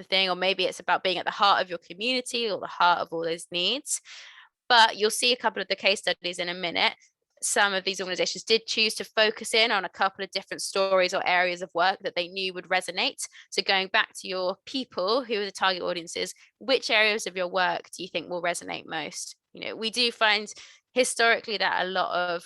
thing? Or maybe it's about being at the heart of your community or the heart of all those needs. But you'll see a couple of the case studies in a minute. Some of these organizations did choose to focus in on a couple of different stories or areas of work that they knew would resonate. So going back to your people, who are the target audiences, which areas of your work do you think will resonate most? We do find historically that a lot of,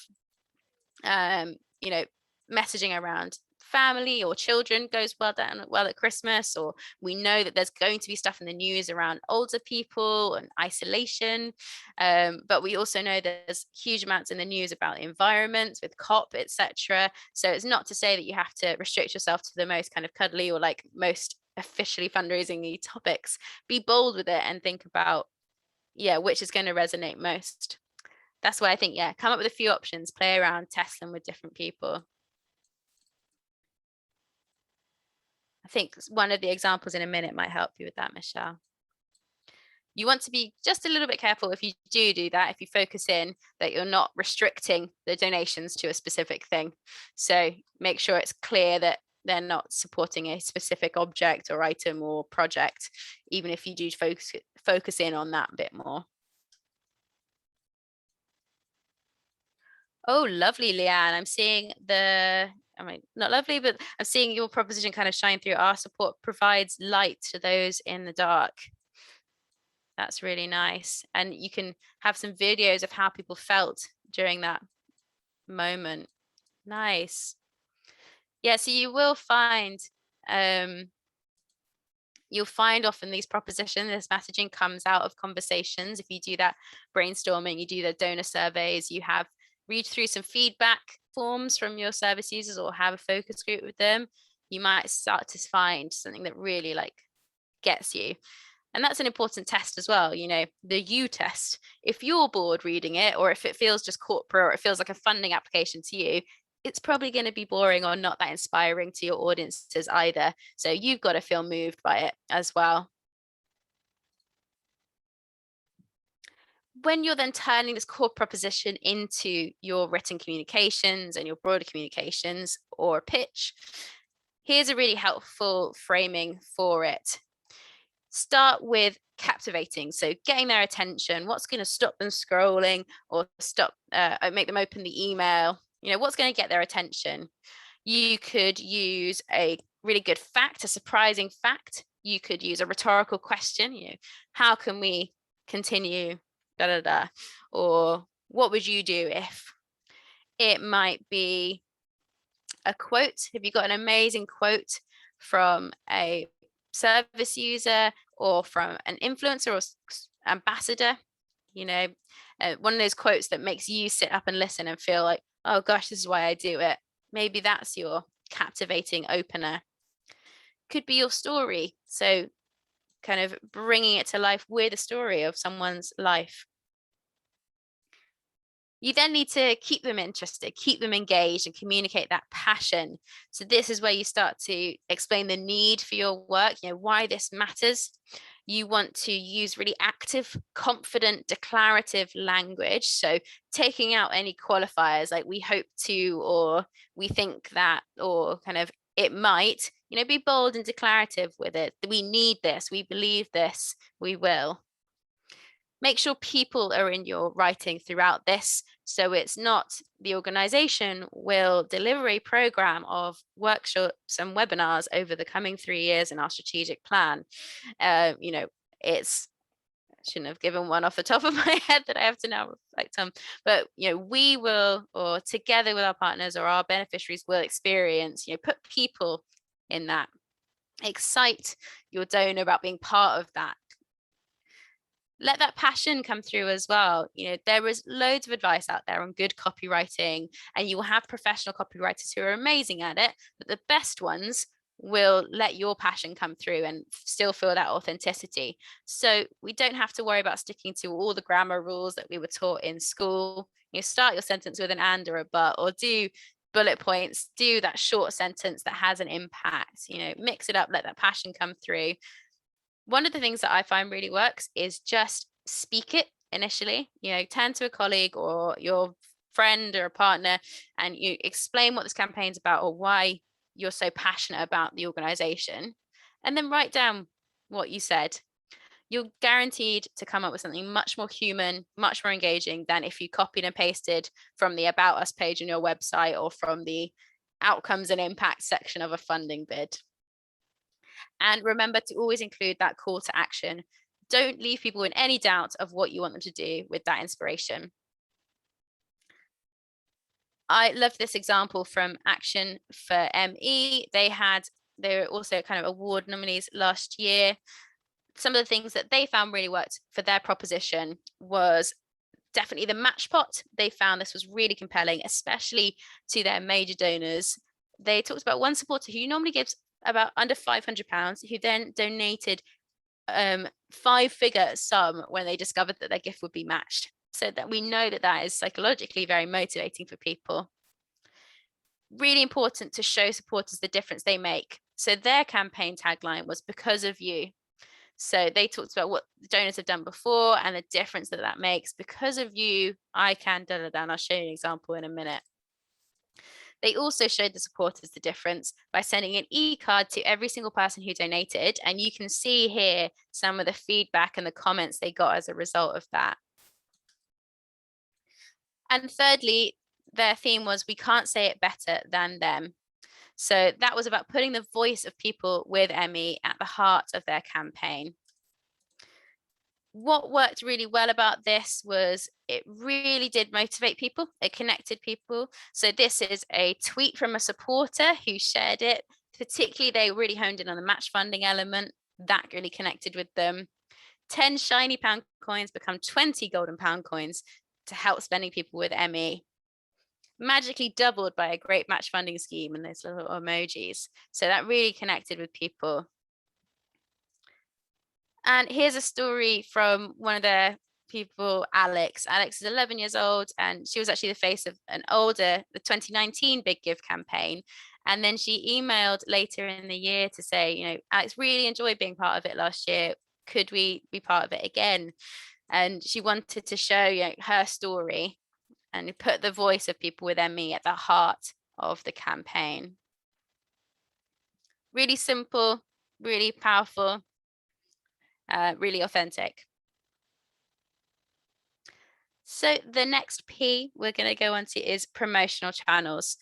you know, messaging around family or children goes well at Christmas, or we know that there's going to be stuff in the news around older people and isolation, but we also know there's huge amounts in the news about environments with COP, etc. So it's not to say that you have to restrict yourself to the most kind of cuddly or like most officially fundraising topics. Be bold with it and think about, yeah, which is going to resonate most. That's why I think, yeah, come up with a few options, play around, test them with different people. I think one of the examples in a minute might help you with that, Michelle. You want to be just a little bit careful if you do that, if you focus in, that you're not restricting the donations to a specific thing. So make sure it's clear that they're not supporting a specific object or item or project, even if you do focus in on that a bit more. Oh, lovely, Leanne. I'm seeing not lovely, but I'm seeing your proposition kind of shine through. Our support provides light to those in the dark. That's really nice. And you can have some videos of how people felt during that moment. Nice. Yeah, so you will find, often these propositions, this messaging comes out of conversations. If you do that brainstorming, you do the donor surveys, you have read through some feedback forms from your service users or have a focus group with them, you might start to find something that really like gets you. And that's an important test as well, you know, the you test. If you're bored reading it, or if it feels just corporate, or it feels like a funding application to you, it's probably going to be boring or not that inspiring to your audiences either. So you've got to feel moved by it as well. When you're then turning this core proposition into your written communications and your broader communications or pitch, here's a really helpful framing for it. Start with captivating, so getting their attention. What's going to stop them scrolling or make them open the email? You know, what's going to get their attention? You could use a really good fact, a surprising fact. You could use a rhetorical question, you know, how can we continue, or what would you do if? It might be a quote. Have you got an amazing quote from a service user or from an influencer or ambassador? You know, one of those quotes that makes you sit up and listen and feel like, oh gosh, this is why I do it. Maybe that's your captivating opener. Could be your story. So kind of bringing it to life with a story of someone's life. You then need to keep them interested, keep them engaged, and communicate that passion. So this is where you start to explain the need for your work, you know, why this matters. You want to use really active, confident, declarative language. So taking out any qualifiers like we hope to, or we think that, or kind of it might, you know, be bold and declarative with it. We need this, we believe this, we will. Make sure people are in your writing throughout this. So it's not the organization will deliver a program of workshops and webinars over the coming 3 years in our strategic plan. You know, I shouldn't have given one off the top of my head that I have to now reflect on, but you know, we will, or together with our partners or our beneficiaries will experience, you know, put people in that, excite your donor about being part of that. Let that passion come through as well. You know, there is loads of advice out there on good copywriting, and you will have professional copywriters who are amazing at it, but the best ones will let your passion come through and still feel that authenticity. So we don't have to worry about sticking to all the grammar rules that we were taught in school. You know, start your sentence with an and or a but, or do bullet points, do that short sentence that has an impact. You know, mix it up, let that passion come through. One of the things that I find really works is just speak it initially. You know, turn to a colleague or your friend or a partner and you explain what this campaign's about or why you're so passionate about the organization, and then write down what you said. You're guaranteed to come up with something much more human, much more engaging than if you copied and pasted from the About Us page on your website or from the outcomes and impact section of a funding bid. And remember to always include that call to action. Don't leave people in any doubt of what you want them to do with that inspiration. I love this example from Action for ME. They were also kind of award nominees last year. Some of the things that they found really worked for their proposition was definitely the match pot. They found this was really compelling, especially to their major donors. They talked about one supporter who normally gives about under £500, who then donated 5-figure sum when they discovered that their gift would be matched. So that we know that that is psychologically very motivating for people. Really important to show supporters the difference they make. So their campaign tagline was "Because of you." So they talked about what the donors have done before and the difference that that makes. Because of you, I can da da da. And I'll show you an example in a minute. They also showed the supporters the difference by sending an e-card to every single person who donated. And you can see here some of the feedback and the comments they got as a result of that. And thirdly, their theme was "We can't say it better than them." So that was about putting the voice of people with ME at the heart of their campaign. What worked really well about this was it really did motivate people. It connected people. So this is a tweet from a supporter who shared it. Particularly, they really honed in on the match funding element. That really connected with them. 10 shiny pound coins become 20 golden pound coins to help spending people with ME. Magically doubled by a great match funding scheme and those little emojis. So that really connected with people. And here's a story from one of their people, Alex. Alex is 11 years old, and she was actually the face of the 2019 Big Give campaign. And then she emailed later in the year to say, Alex, really enjoyed being part of it last year. Could we be part of it again? And she wanted to show her story and put the voice of people with ME at the heart of the campaign. Really simple, really powerful, really authentic. So the next P we're going to go on to is promotional channels.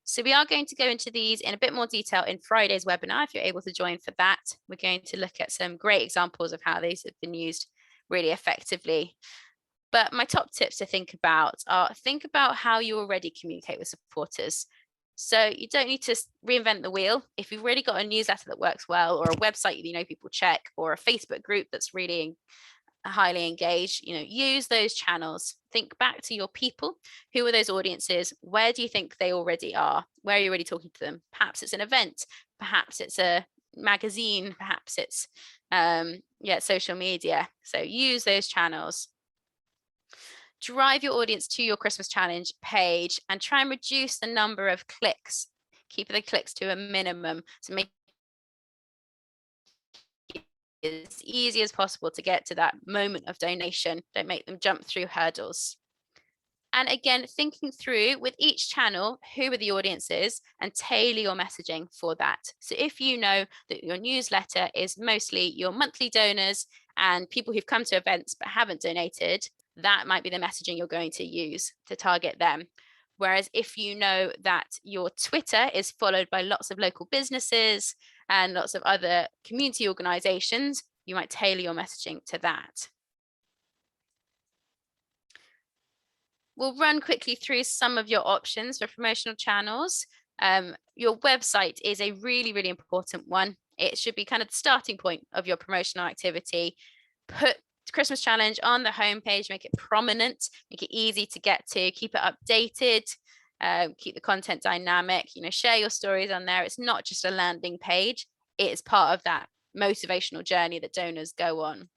So we are going to go into these in a bit more detail in Friday's webinar. If you're able to join for that, we're going to look at some great examples of how these have been used really effectively. But my top tips to think about are think about how you already communicate with supporters. So you don't need to reinvent the wheel. If you've already got a newsletter that works well, or a website people check, or a Facebook group that's really highly engaged, use those channels. Think back to your people. Who are those audiences? Where do you think they already are? Where are you already talking to them? Perhaps it's an event, perhaps it's a magazine, perhaps it's social media. So use those channels. Drive your audience to your Christmas challenge page and try and reduce the number of clicks. Keep the clicks to a minimum to make it as easy as possible to get to that moment of donation. Don't make them jump through hurdles. And again, thinking through with each channel, who are the audiences, and tailor your messaging for that. So if you know that your newsletter is mostly your monthly donors and people who've come to events but haven't donated, that might be the messaging you're going to use to target them. Whereas if you know that your Twitter is followed by lots of local businesses and lots of other community organizations, you might tailor your messaging to that. We'll run quickly through some of your options for promotional channels. Your website is a really, really important one. It should be kind of the starting point of your promotional activity. Put Christmas challenge on the homepage, make it prominent, make it easy to get to, keep it updated, keep the content dynamic, share your stories on there. It's not just a landing page, it is part of that motivational journey that donors go on.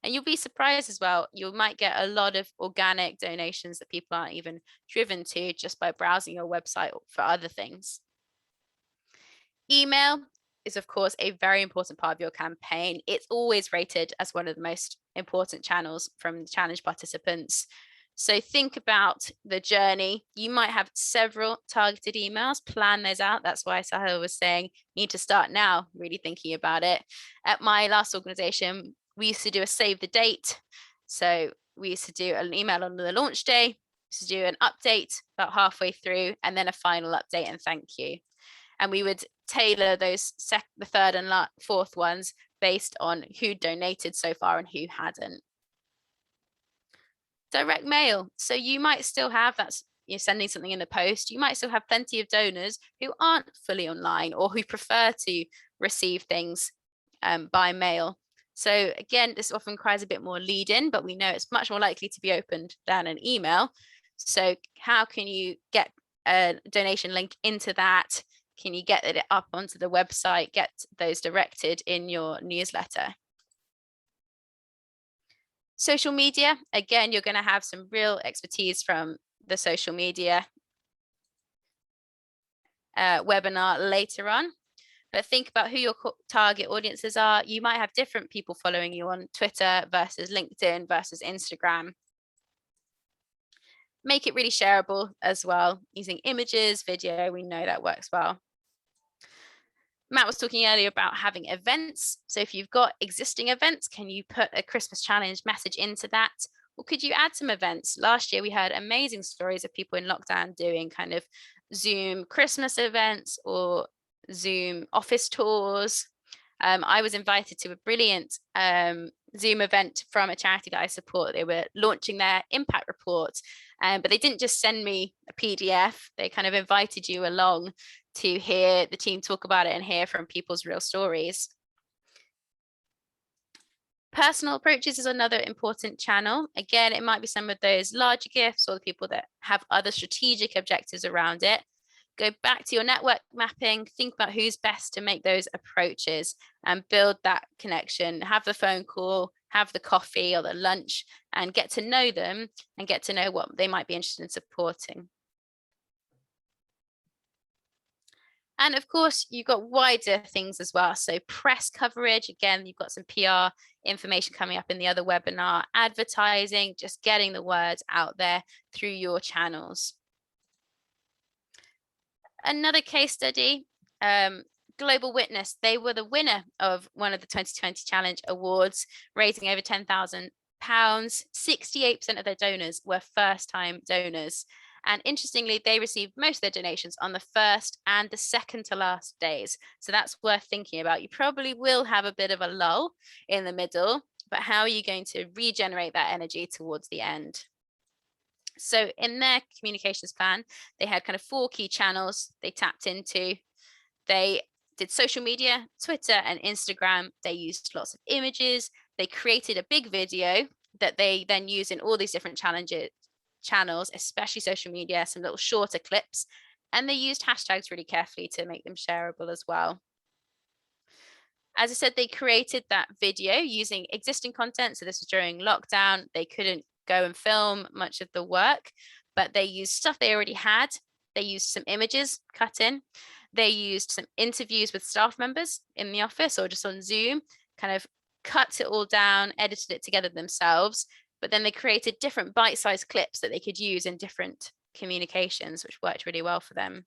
And you'll be surprised as well, you might get a lot of organic donations that people aren't even driven to just by browsing your website for other things. Email is, of course, a very important part of your campaign. It's always rated as one of the most important channels from the challenge participants. So think about the journey. You might have several targeted emails, plan those out. That's why Sahil was saying you need to start now, really thinking about it. At my last organization, we used to do a save the date. So we used to do an email on the launch day, we used to do an update about halfway through, and then a final update and thank you. And we would tailor those the third and fourth ones based on who donated so far and who hadn't. Direct mail. So you might still have that you're sending something in the post, you might still have plenty of donors who aren't fully online or who prefer to receive things by mail. So again, this often requires a bit more lead in, but we know it's much more likely to be opened than an email. So how can you get a donation link into that? Can you get it up onto the website, get those directed in your newsletter? Social media, again, you're going to have some real expertise from the social media webinar later on. But think about who your target audiences are. You might have different people following you on Twitter versus LinkedIn versus Instagram. Make it really shareable as well, using images, video, we know that works well. Matt was talking earlier about having events. So if you've got existing events, can you put a Christmas challenge message into that? Or could you add some events? Last year, we heard amazing stories of people in lockdown doing kind of Zoom Christmas events or Zoom office tours. I was invited to a brilliant Zoom event from a charity that I support. They were launching their impact report, but they didn't just send me a PDF. They kind of invited you along to hear the team talk about it and hear from people's real stories. Personal approaches is another important channel. Again, it might be some of those larger gifts or the people that have other strategic objectives around it. Go back to your network mapping, think about who's best to make those approaches and build that connection. Have the phone call, have the coffee or the lunch, and get to know them and get to know what they might be interested in supporting. And of course, you've got wider things as well. So press coverage, again, you've got some PR information coming up in the other webinar, advertising, just getting the words out there through your channels. Another case study, Global Witness, they were the winner of one of the 2020 Challenge Awards, raising over £10,000. 68% of their donors were first-time donors. And interestingly, they received most of their donations on the first and the second to last days. So that's worth thinking about. You probably will have a bit of a lull in the middle, but how are you going to regenerate that energy towards the end? So in their communications plan, they had kind of 4 key channels they tapped into. They did social media, Twitter and Instagram. They used lots of images. They created a big video that they then used in all these different channels, especially social media, some little shorter clips. And they used hashtags really carefully to make them shareable as well. As I said, they created that video using existing content. So this was during lockdown. They couldn't go and film much of the work, but they used stuff they already had. They used some images cut in. They used some interviews with staff members in the office or just on Zoom, kind of cut it all down, edited it together themselves, but then they created different bite-sized clips that they could use in different communications, which worked really well for them.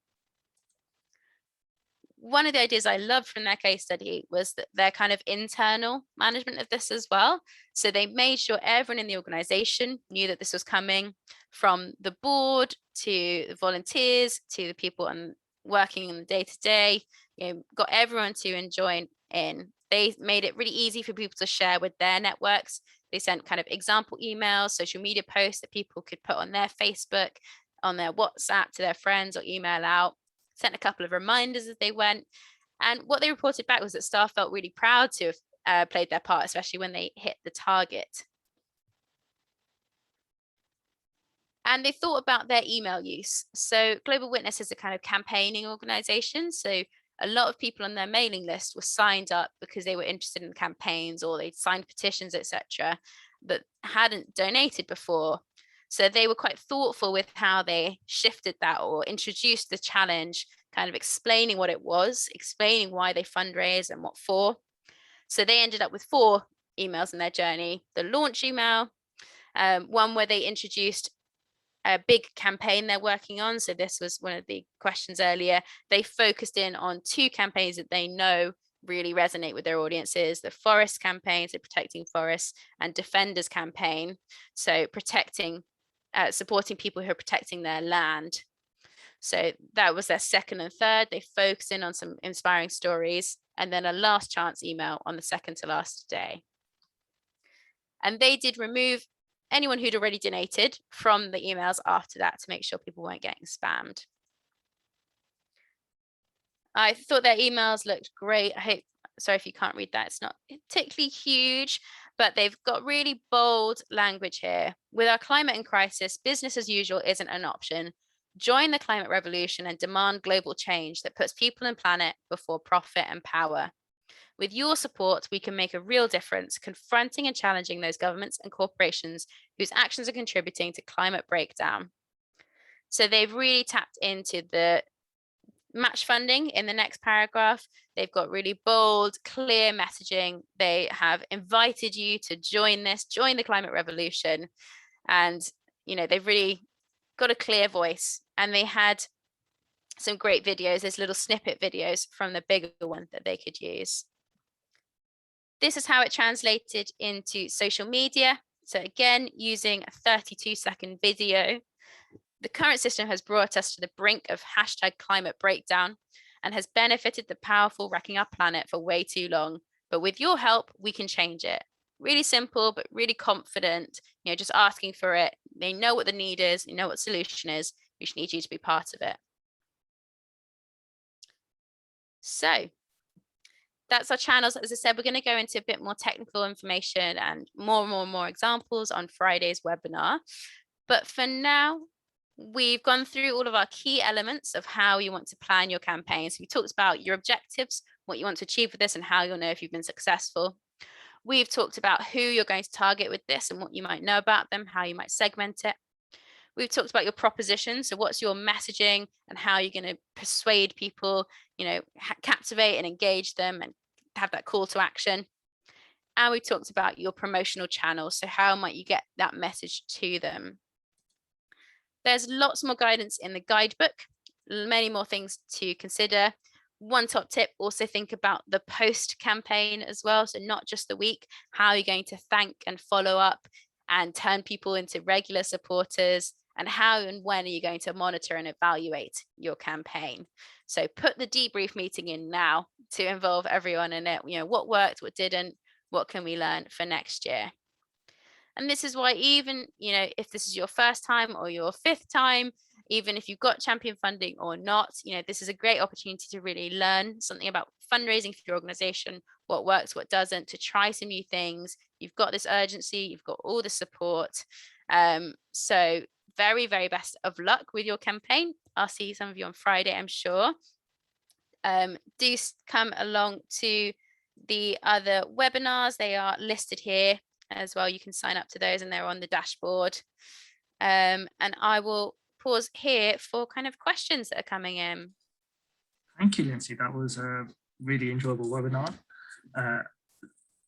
One of the ideas I loved from their case study was that their kind of internal management of this as well. So they made sure everyone in the organization knew that this was coming, from the board to the volunteers to the people working in the day-to-day, got everyone to join in. They made it really easy for people to share with their networks. They sent kind of example emails, social media posts that people could put on their Facebook, on their WhatsApp to their friends or email out. Sent a couple of reminders as they went. And what they reported back was that staff felt really proud to have played their part, especially when they hit the target. And they thought about their email use. So Global Witness is a kind of campaigning organization. So a lot of people on their mailing list were signed up because they were interested in campaigns or they'd signed petitions, etc., but hadn't donated before. So they were quite thoughtful with how they shifted that or introduced the challenge, kind of explaining what it was, explaining why they fundraise and what for. So they ended up with 4 emails in their journey. The launch email, one where they introduced a big campaign they're working on. So this was one of the questions earlier. They focused in on 2 campaigns that they know really resonate with their audiences: the forest campaign, so protecting forests, and defenders campaign, so supporting people who are protecting their land. So that was their second and third. They focused in on some inspiring stories, and then a last chance email on the second to last day. And they did remove anyone who'd already donated from the emails after that to make sure people weren't getting spammed. I thought their emails looked great. Sorry if you can't read that, it's not particularly huge, but they've got really bold language here. With our climate in crisis, business as usual isn't an option. Join the climate revolution and demand global change that puts people and planet before profit and power. With your support, we can make a real difference, confronting and challenging those governments and corporations whose actions are contributing to climate breakdown. So they've really tapped into the match funding in the next paragraph. They've got really bold, clear messaging. They have invited you to join the climate revolution. And, they've really got a clear voice, and they had some great videos. There's little snippet videos from the bigger one that they could use. This is how it translated into social media. So again, using a 32-second video. The current system has brought us to the brink of #climate breakdown and has benefited the powerful, wrecking our planet for way too long. But with your help, we can change it. Really simple, but really confident, just asking for it. They know what the need is, they know what the solution is. We just need you to be part of it. So that's our channels. As I said, we're going to go into a bit more technical information and more examples on Friday's webinar. But for now, we've gone through all of our key elements of how you want to plan your campaign. So we talked about your objectives, what you want to achieve with this, and how you'll know if you've been successful. We've talked about who you're going to target with this and what you might know about them, how you might segment it. We've talked about your proposition. So what's your messaging and how you're going to persuade people, captivate and engage them and have that call to action. And we talked about your promotional channels. So how might you get that message to them? There's lots more guidance in the guidebook, many more things to consider. One top tip, also think about the post campaign as well. So not just the week, how are you going to thank and follow up and turn people into regular supporters, and how and when are you going to monitor and evaluate your campaign? So put the debrief meeting in now to involve everyone in it. What worked, what didn't, what can we learn for next year? And this is why even, if this is your first time or your fifth time, even if you've got champion funding or not, this is a great opportunity to really learn something about fundraising for your organization, what works, what doesn't, to try some new things. You've got this urgency, you've got all the support. So very, very best of luck with your campaign. I'll see some of you on Friday, I'm sure. Do come along to the other webinars. They are listed here as well. You can sign up to those and they're on the dashboard. And I will pause here for kind of questions that are coming in. Thank you, Lindsay. That was a really enjoyable webinar.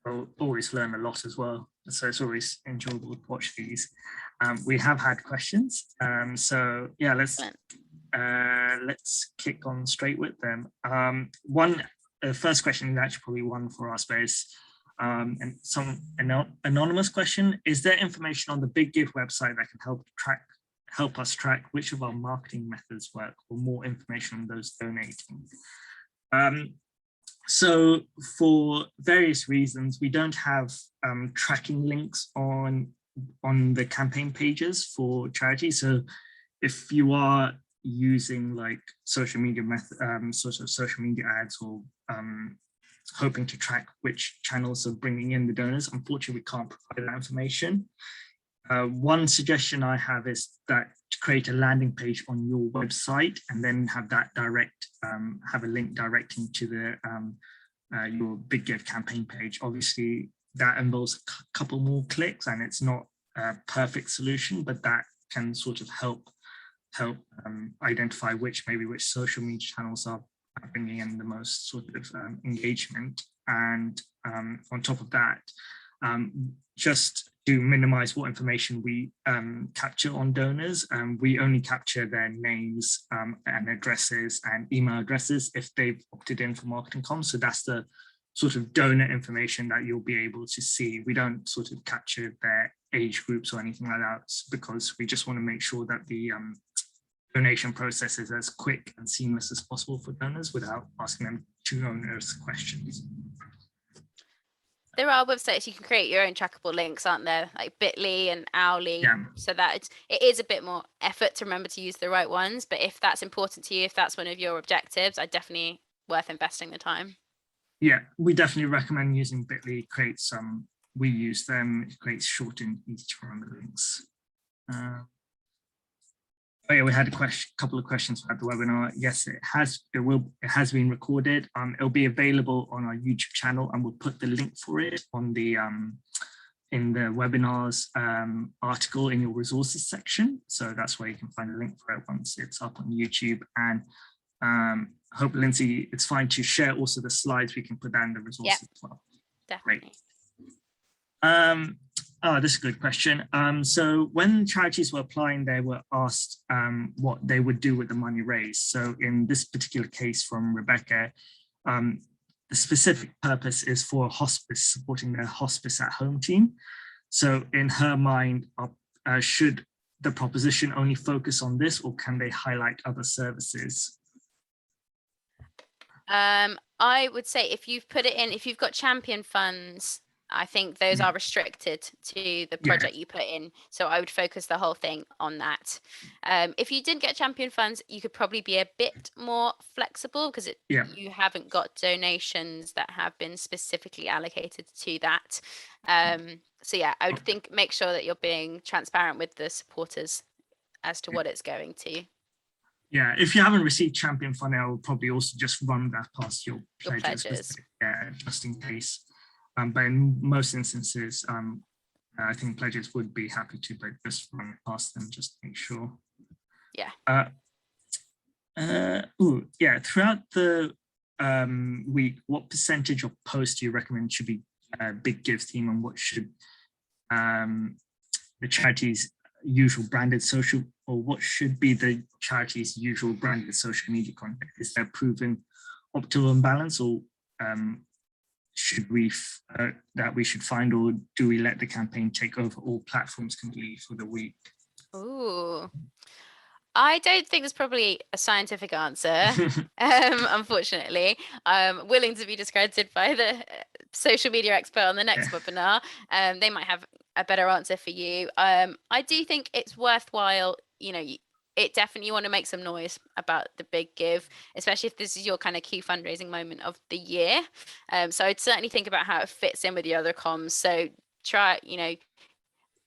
I'll always learn a lot as well. So it's always enjoyable to watch these. We have had questions. So yeah, let's kick on straight with them. The first question is actually probably one for our space. And some anonymous question: is there information on the Big Give website that can help us track which of our marketing methods work, or more information on those donating? So for various reasons, we don't have tracking links on the campaign pages for charities. So if you are using like social media social media ads, or hoping to track which channels are bringing in the donors, unfortunately we can't provide that information. One suggestion I have is that to create a landing page on your website and then have that have a link directing to the your Big Give campaign page. Obviously that involves a couple more clicks and it's not a perfect solution, but that can sort of help identify which social media channels are bringing in the most sort of engagement. And on top of that, just to minimize what information we capture on donors, we only capture their names and addresses and email addresses if they've opted in for marketing comms. So that's the sort of donor information that you'll be able to see. We don't sort of capture their age groups or anything like that, because we just want to make sure that the donation process is as quick and seamless as possible for donors without asking them too onerous questions. There are websites you can create your own trackable links, aren't there? Like Bitly and Owly. Yeah. So that it is a bit more effort to remember to use the right ones. But if that's important to you, if that's one of your objectives, I definitely worth investing the time. Yeah, we definitely recommend using Bitly. It creates we use them. It creates short and easy to remember links. Oh yeah, we had a couple of questions about the webinar. Yes, it has been recorded. It'll be available on our YouTube channel, and we'll put the link for it on the in the webinars article in your resources section. So that's where you can find a link for it once it's up on YouTube. And hope, Lindsay, it's fine to share also the slides. We can put that in the resources as well. Definitely. Great. Oh, this is a good question. So when charities were applying, they were asked what they would do with the money raised. So in this particular case from Rebecca, the specific purpose is for hospice, supporting their hospice at home team. So in her mind, should the proposition only focus on this, or can they highlight other services? I would say if you've put it in, if you've got champion funds, I think those are restricted to the project you put in. So I would focus the whole thing on that. If you didn't get champion funds, you could probably be a bit more flexible because you haven't got donations that have been specifically allocated to that. So yeah, I would think make sure that you're being transparent with the supporters as to what it's going to. Yeah, if you haven't received champion funding, I will probably also just run that past your pledges. Yeah, just in case. But in most instances, I think pledges would be happy to, but just run it past them just to make sure. Yeah. Throughout the week, what percentage of posts do you recommend should be Big Give theme, and what should the charity's usual branded social, or what should be the charity's usual branded social media content? Is there proven optimum balance, or should we find, or do we let the campaign take over all platforms completely for the week? Ooh, I don't think there's probably a scientific answer. Unfortunately, I'm willing to be discredited by the social media expert on the next webinar. They might have a better answer for you. I do think it's worthwhile. It definitely want to make some noise about the Big Give, especially if this is your kind of key fundraising moment of the year. So I'd certainly think about how it fits in with your other comms. So try,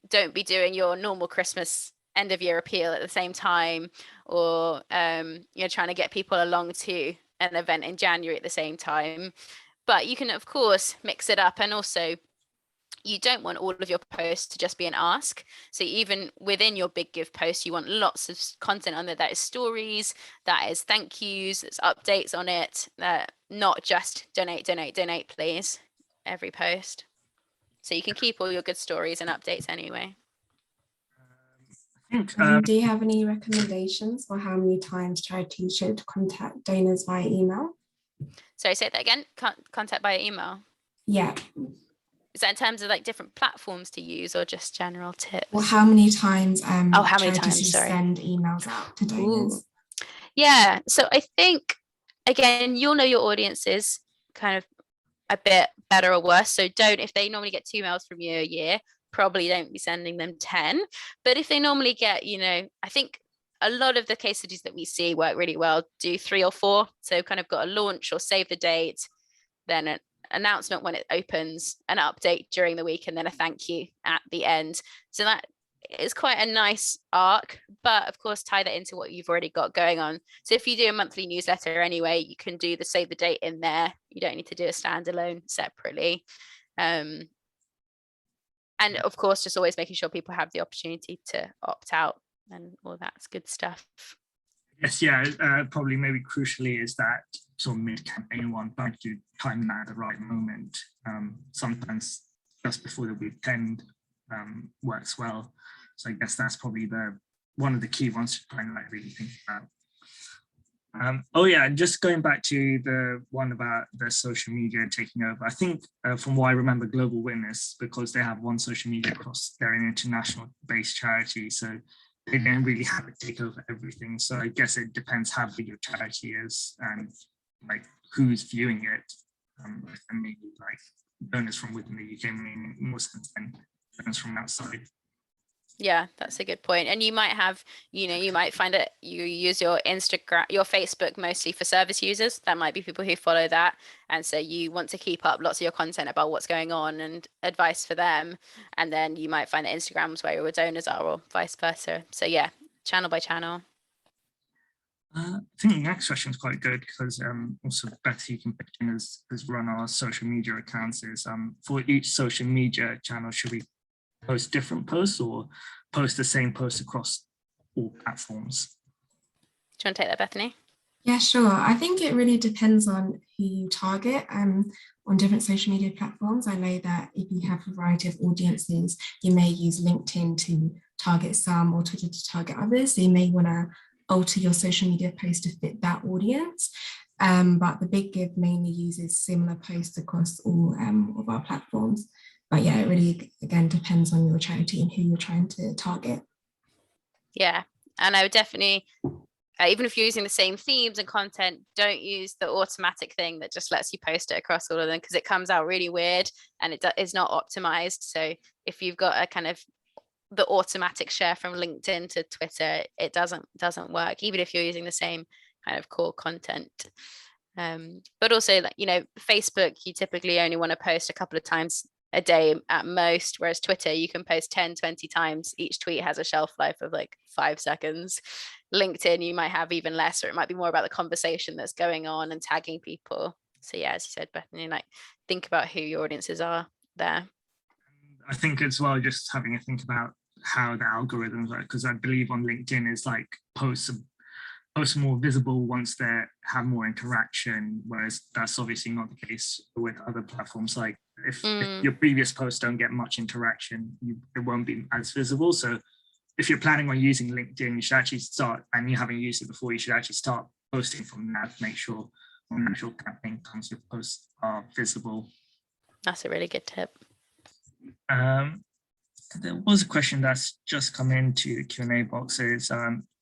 don't be doing your normal Christmas end of year appeal at the same time, or trying to get people along to an event in January at the same time. But you can, of course, mix it up, and also you don't want all of your posts to just be an ask. So even within your Big Give post, you want lots of content on there that is stories, that is thank yous, there's updates on it, not just donate, please, every post. So you can keep all your good stories and updates anyway. Do you have any recommendations for how many times charities should contact donors via email? Sorry, say that again. Contact via email. Yeah. Is that in terms of like different platforms to use, or just general tips? Well, how many times charities send emails out to donors? Ooh. Yeah, so I think, again, you'll know your audiences kind of a bit better or worse. So if they normally get 2 emails from you a year, probably don't be sending them 10. But if they normally get, I think a lot of the case studies that we see work really well, do 3 or 4. So kind of got a launch or save the date, then an announcement when it opens, an update during the week, and then a thank you at the end. So that is quite a nice arc, but of course tie that into what you've already got going on. So if you do a monthly newsletter anyway, you can do the save the date in there. You don't need to do a standalone separately. And of course, just always making sure people have the opportunity to opt out and all that's good stuff. Yes, probably maybe crucially is that sort of mid-campaign one, trying to time that at the right moment. Sometimes just before the weekend works well. So I guess that's probably one of the key ones to kind of like really think about. Just going back to the one about the social media taking over, I think from what I remember, Global Witness, because they have one social media across, they're an international based charity, so they don't really have to take over everything. So I guess it depends how big your charity is and like who's viewing it. and maybe like donors from within the UK making more sense than donors from outside. Yeah, that's a good point. And you might have, you might find it, you use your Instagram, your Facebook mostly for service users. That might be people who follow that. And so you want to keep up lots of your content about what's going on and advice for them. And then you might find that Instagram's where your donors are, or vice versa. So yeah, channel by channel. I think the next question is quite good because also Betty, you can pitch in as run our social media accounts is for each social media channel, should we post different posts or post the same post across all platforms? Do you want to take that, Bethany? Yeah, sure. I think it really depends on who you target on different social media platforms. I know that if you have a variety of audiences, you may use LinkedIn to target some or Twitter to target others. So you may want to alter your social media post to fit that audience. But the Big Give mainly uses similar posts across all of our platforms. But yeah, it really, again, depends on your charity and who you're trying to target. Yeah, and I would definitely, even if you're using the same themes and content, don't use the automatic thing that just lets you post it across all of them, because it comes out really weird and it is not optimized. So if you've got a kind of the automatic share from LinkedIn to Twitter, it doesn't work, even if you're using the same kind of core content. But also, like, Facebook, you typically only want to post a couple of times a day at most, whereas Twitter, you can post 10-20 times. Each tweet has a shelf life of like 5 seconds. LinkedIn, you might have even less, or it might be more about the conversation that's going on and tagging people. So yeah, as you said, Bethany, like, think about who your audiences are there. I think as well, just having a think about how the algorithms work, because I believe on LinkedIn is like posts more visible once they have more interaction, whereas that's obviously not the case with other platforms. Like if your previous posts don't get much interaction, it won't be as visible. So if you're planning on using LinkedIn, you should actually start, and you haven't used it before, you should actually start posting from that to make sure when the actual campaign comes, your posts are visible. That's a really good tip. There was a question that's just come into the Q&A boxes.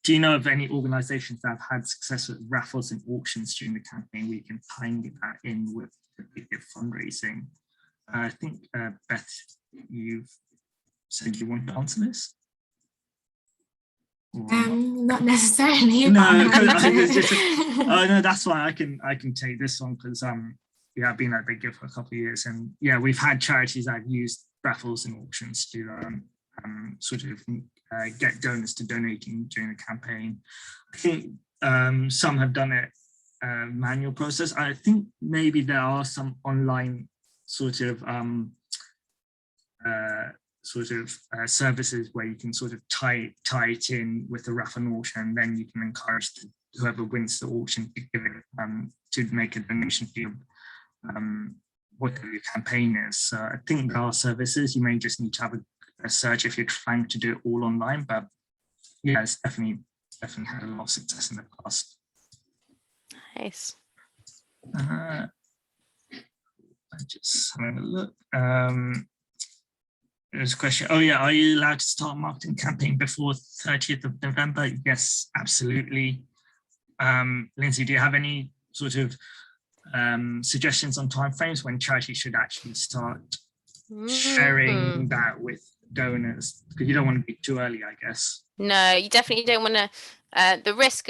Do you know of any organizations that have had success with raffles and auctions during the campaign? We can tie that in with the Big Give fundraising. I think, Beth, you've said you want to answer this? Not necessarily. No, no, that's why I can take this one, because yeah, I've been at Big Give for a couple of years, and yeah, we've had charities that have used raffles and auctions to sort of get donors to donating during the campaign. I think some have done it manual process. I think maybe there are some online sort of services where you can sort of tie it in with the raffle and auction, and then you can encourage whoever wins the auction to give it to make a donation to your whatever your campaign is. So I think there are services. You may just need to have a search if you're trying to do it all online, but yeah, it's definitely had a lot of success in the past. Nice. I'm just having a look. There's a question. Oh yeah, are you allowed to start a marketing campaign before 30th of November? Yes, absolutely. Lindsay, do you have any sort of suggestions on timeframes when charities should actually start sharing that with donors? Because you don't want to be too early, I guess. No, you definitely don't want to. The risk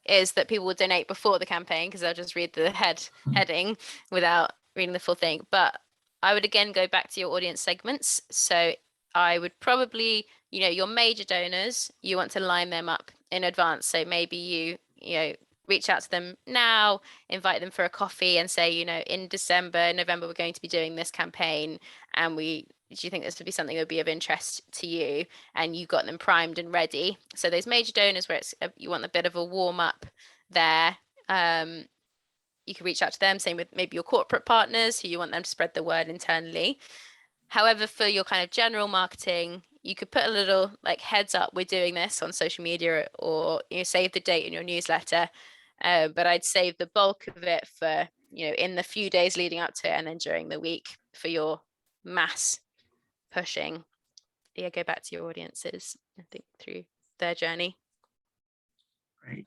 is that people will donate before the campaign because they'll just read the heading without reading the full thing. But I would again go back to your audience segments. So I would probably, your major donors, you want to line them up in advance. So maybe you reach out to them now, invite them for a coffee and say, in December, November, we're going to be doing this campaign, and do you think this would be something that would be of interest to you? And you got them primed and ready. So those major donors where you want a bit of a warm up there, you can reach out to them. Same with maybe your corporate partners who you want them to spread the word internally. However, for your kind of general marketing, you could put a little like heads up, we're doing this on social media, or save the date in your newsletter. But I'd save the bulk of it for, in the few days leading up to it, and then during the week for your mass pushing. Yeah, go back to your audiences and think through their journey. Great.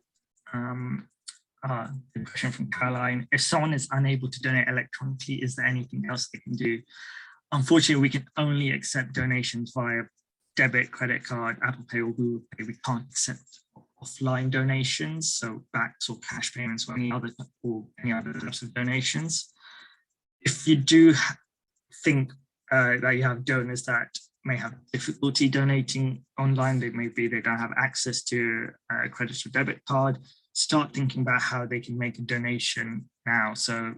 the question from Caroline, if someone is unable to donate electronically, is there anything else they can do? Unfortunately, we can only accept donations via debit, credit card, Apple Pay or Google Pay. We can't accept offline donations, so backs or cash payments or any other types of donations. If you do think that you have donors that may have difficulty donating online, they don't have access to a credit or debit card, start thinking about how they can make a donation now. So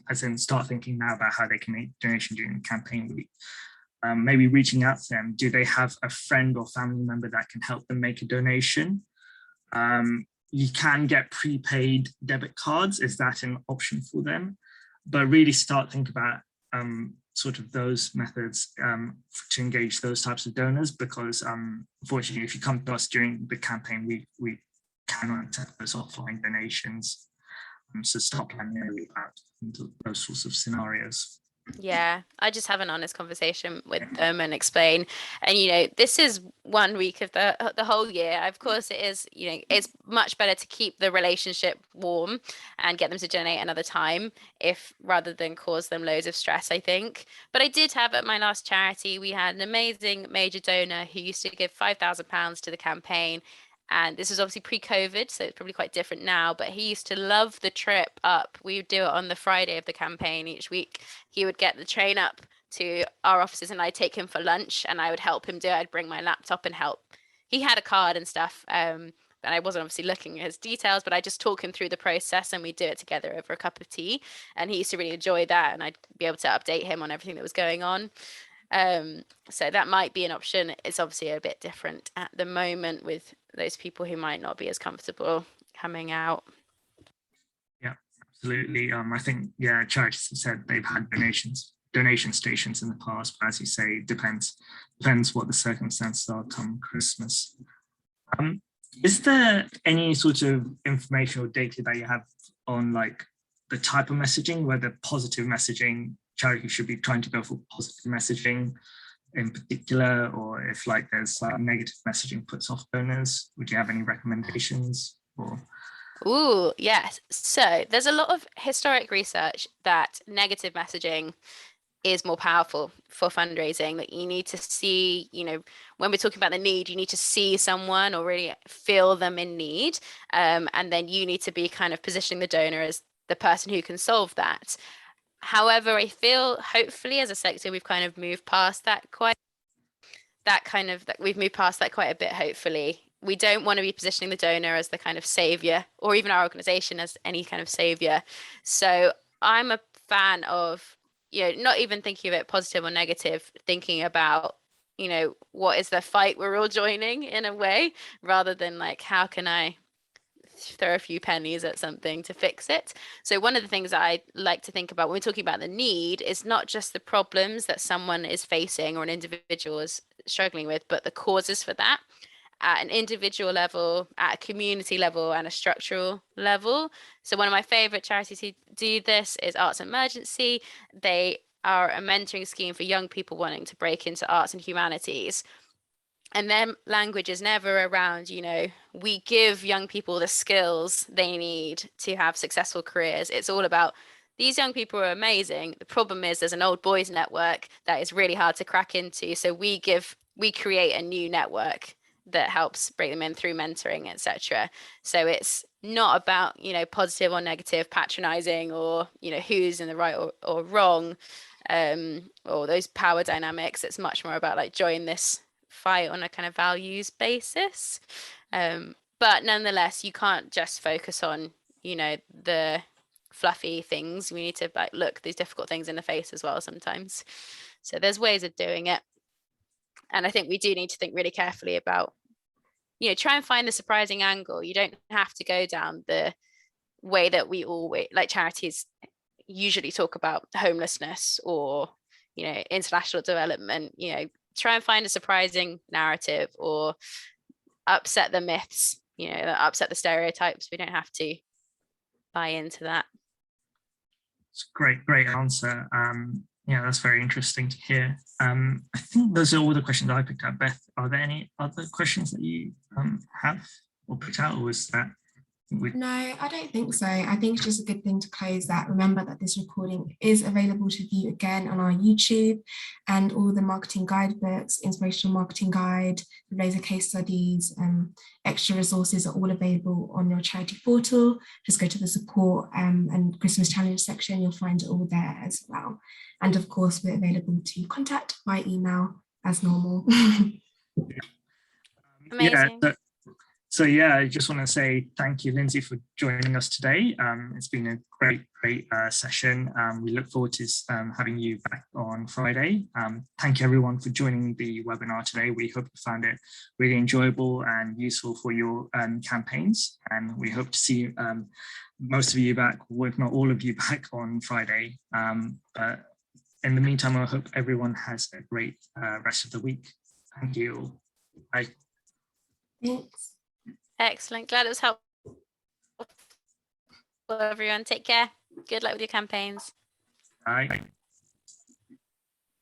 as in start thinking now about how they can make a donation during the campaign week. Maybe reaching out to them. Do they have a friend or family member that can help them make a donation? You can get prepaid debit cards. Is that an option for them? But really start thinking about sort of those methods to engage those types of donors, because unfortunately, if you come to us during the campaign, we cannot accept those offline donations. So start planning about those sorts of scenarios. Yeah, I just have an honest conversation with them and explain. And, you know, this is 1 week of the whole year. Of course, it is, you know, it's much better to keep the relationship warm and get them to donate another time, if rather than cause them loads of stress, I think. But I did have at my last charity, we had an amazing major donor who used to give £5,000 to the campaign. And this was obviously pre-COVID, so it's probably quite different now, but he used to love the trip up. We would do it on the Friday of the campaign each week. He would get the train up to our offices and I'd take him for lunch and I would help him do it. I'd bring my laptop and help. He had a card and stuff, and I wasn't obviously looking at his details, but I just talk him through the process and we'd do it together over a cup of tea. And he used to really enjoy that, and I'd be able to update him on everything that was going on. So that might be an option. It's obviously a bit different at the moment with those people who might not be as comfortable coming out. Yeah, absolutely. I think, yeah, charities have said they've had donation stations in the past, but as you say, it depends what the circumstances are come Christmas. Is there any sort of information or data that you have on like the type of messaging, whether positive messaging, charities should be trying to go for positive messaging in particular, or if like there's like negative messaging puts off donors? Would you have any recommendations? Or Ooh, yes. So there's a lot of historic research that negative messaging is more powerful for fundraising, that you need to see, you know, when we're talking about the need, you need to see someone or really feel them in need. And then you need to be kind of positioning the donor as the person who can solve that. However, I feel hopefully as a sector, we've kind of moved past that we've moved past that quite a bit, hopefully. We don't want to be positioning the donor as the kind of savior, or even our organization as any kind of savior. So I'm a fan of, you know, not even thinking of it positive or negative, thinking about, you know, what is the fight we're all joining in a way, rather than like, how can I throw a few pennies at something to fix it. So one of the things that I like to think about when we're talking about the need is not just the problems that someone is facing or an individual is struggling with, but the causes for that at an individual level, at a community level, and a structural level. So one of my favorite charities who do this is Arts Emergency. They are a mentoring scheme for young people wanting to break into arts and humanities. And their language is never around, you know, we give young people the skills they need to have successful careers. It's all about, these young people are amazing. The problem is there's an old boys network that is really hard to crack into. So we create a new network that helps break them in through mentoring, etc. So it's not about, you know, positive or negative, patronizing, or, you know, who's in the right or wrong, or those power dynamics. It's much more about like, join this fight on a kind of values basis. But nonetheless, you can't just focus on, you know, the fluffy things. We need to like look these difficult things in the face as well sometimes. So there's ways of doing it. And I think we do need to think really carefully about, you know, try and find the surprising angle. You don't have to go down the way that we always, like charities usually talk about homelessness or, you know, international development. You know, try and find a surprising narrative or upset the myths, you know, upset the stereotypes. We don't have to buy into that. it's a great answer. Yeah, that's very interesting to hear. I think those are all the questions I picked up. Beth, are there any other questions that you have or picked out, or was that No, I don't think so. I think it's just a good thing to close that. Remember that this recording is available to view again on our YouTube, and all the marketing guidebooks, inspirational marketing guide, the laser case studies, extra resources are all available on your charity portal. Just go to the support and Christmas challenge section. You'll find it all there as well. And of course, we're available to contact by email as normal. Amazing. Yeah, so yeah, I just want to say thank you, Lindsay, for joining us today. It's been a great session. We look forward to having you back on Friday. Thank you everyone for joining the webinar today. We hope you found it really enjoyable and useful for your campaigns. And we hope to see most of you back, or if not all of you back on Friday. But in the meantime, I hope everyone has a great rest of the week. Thank you. Bye. Thanks. Excellent. Glad it was helpful, everyone. Take care. Good luck with your campaigns. Bye.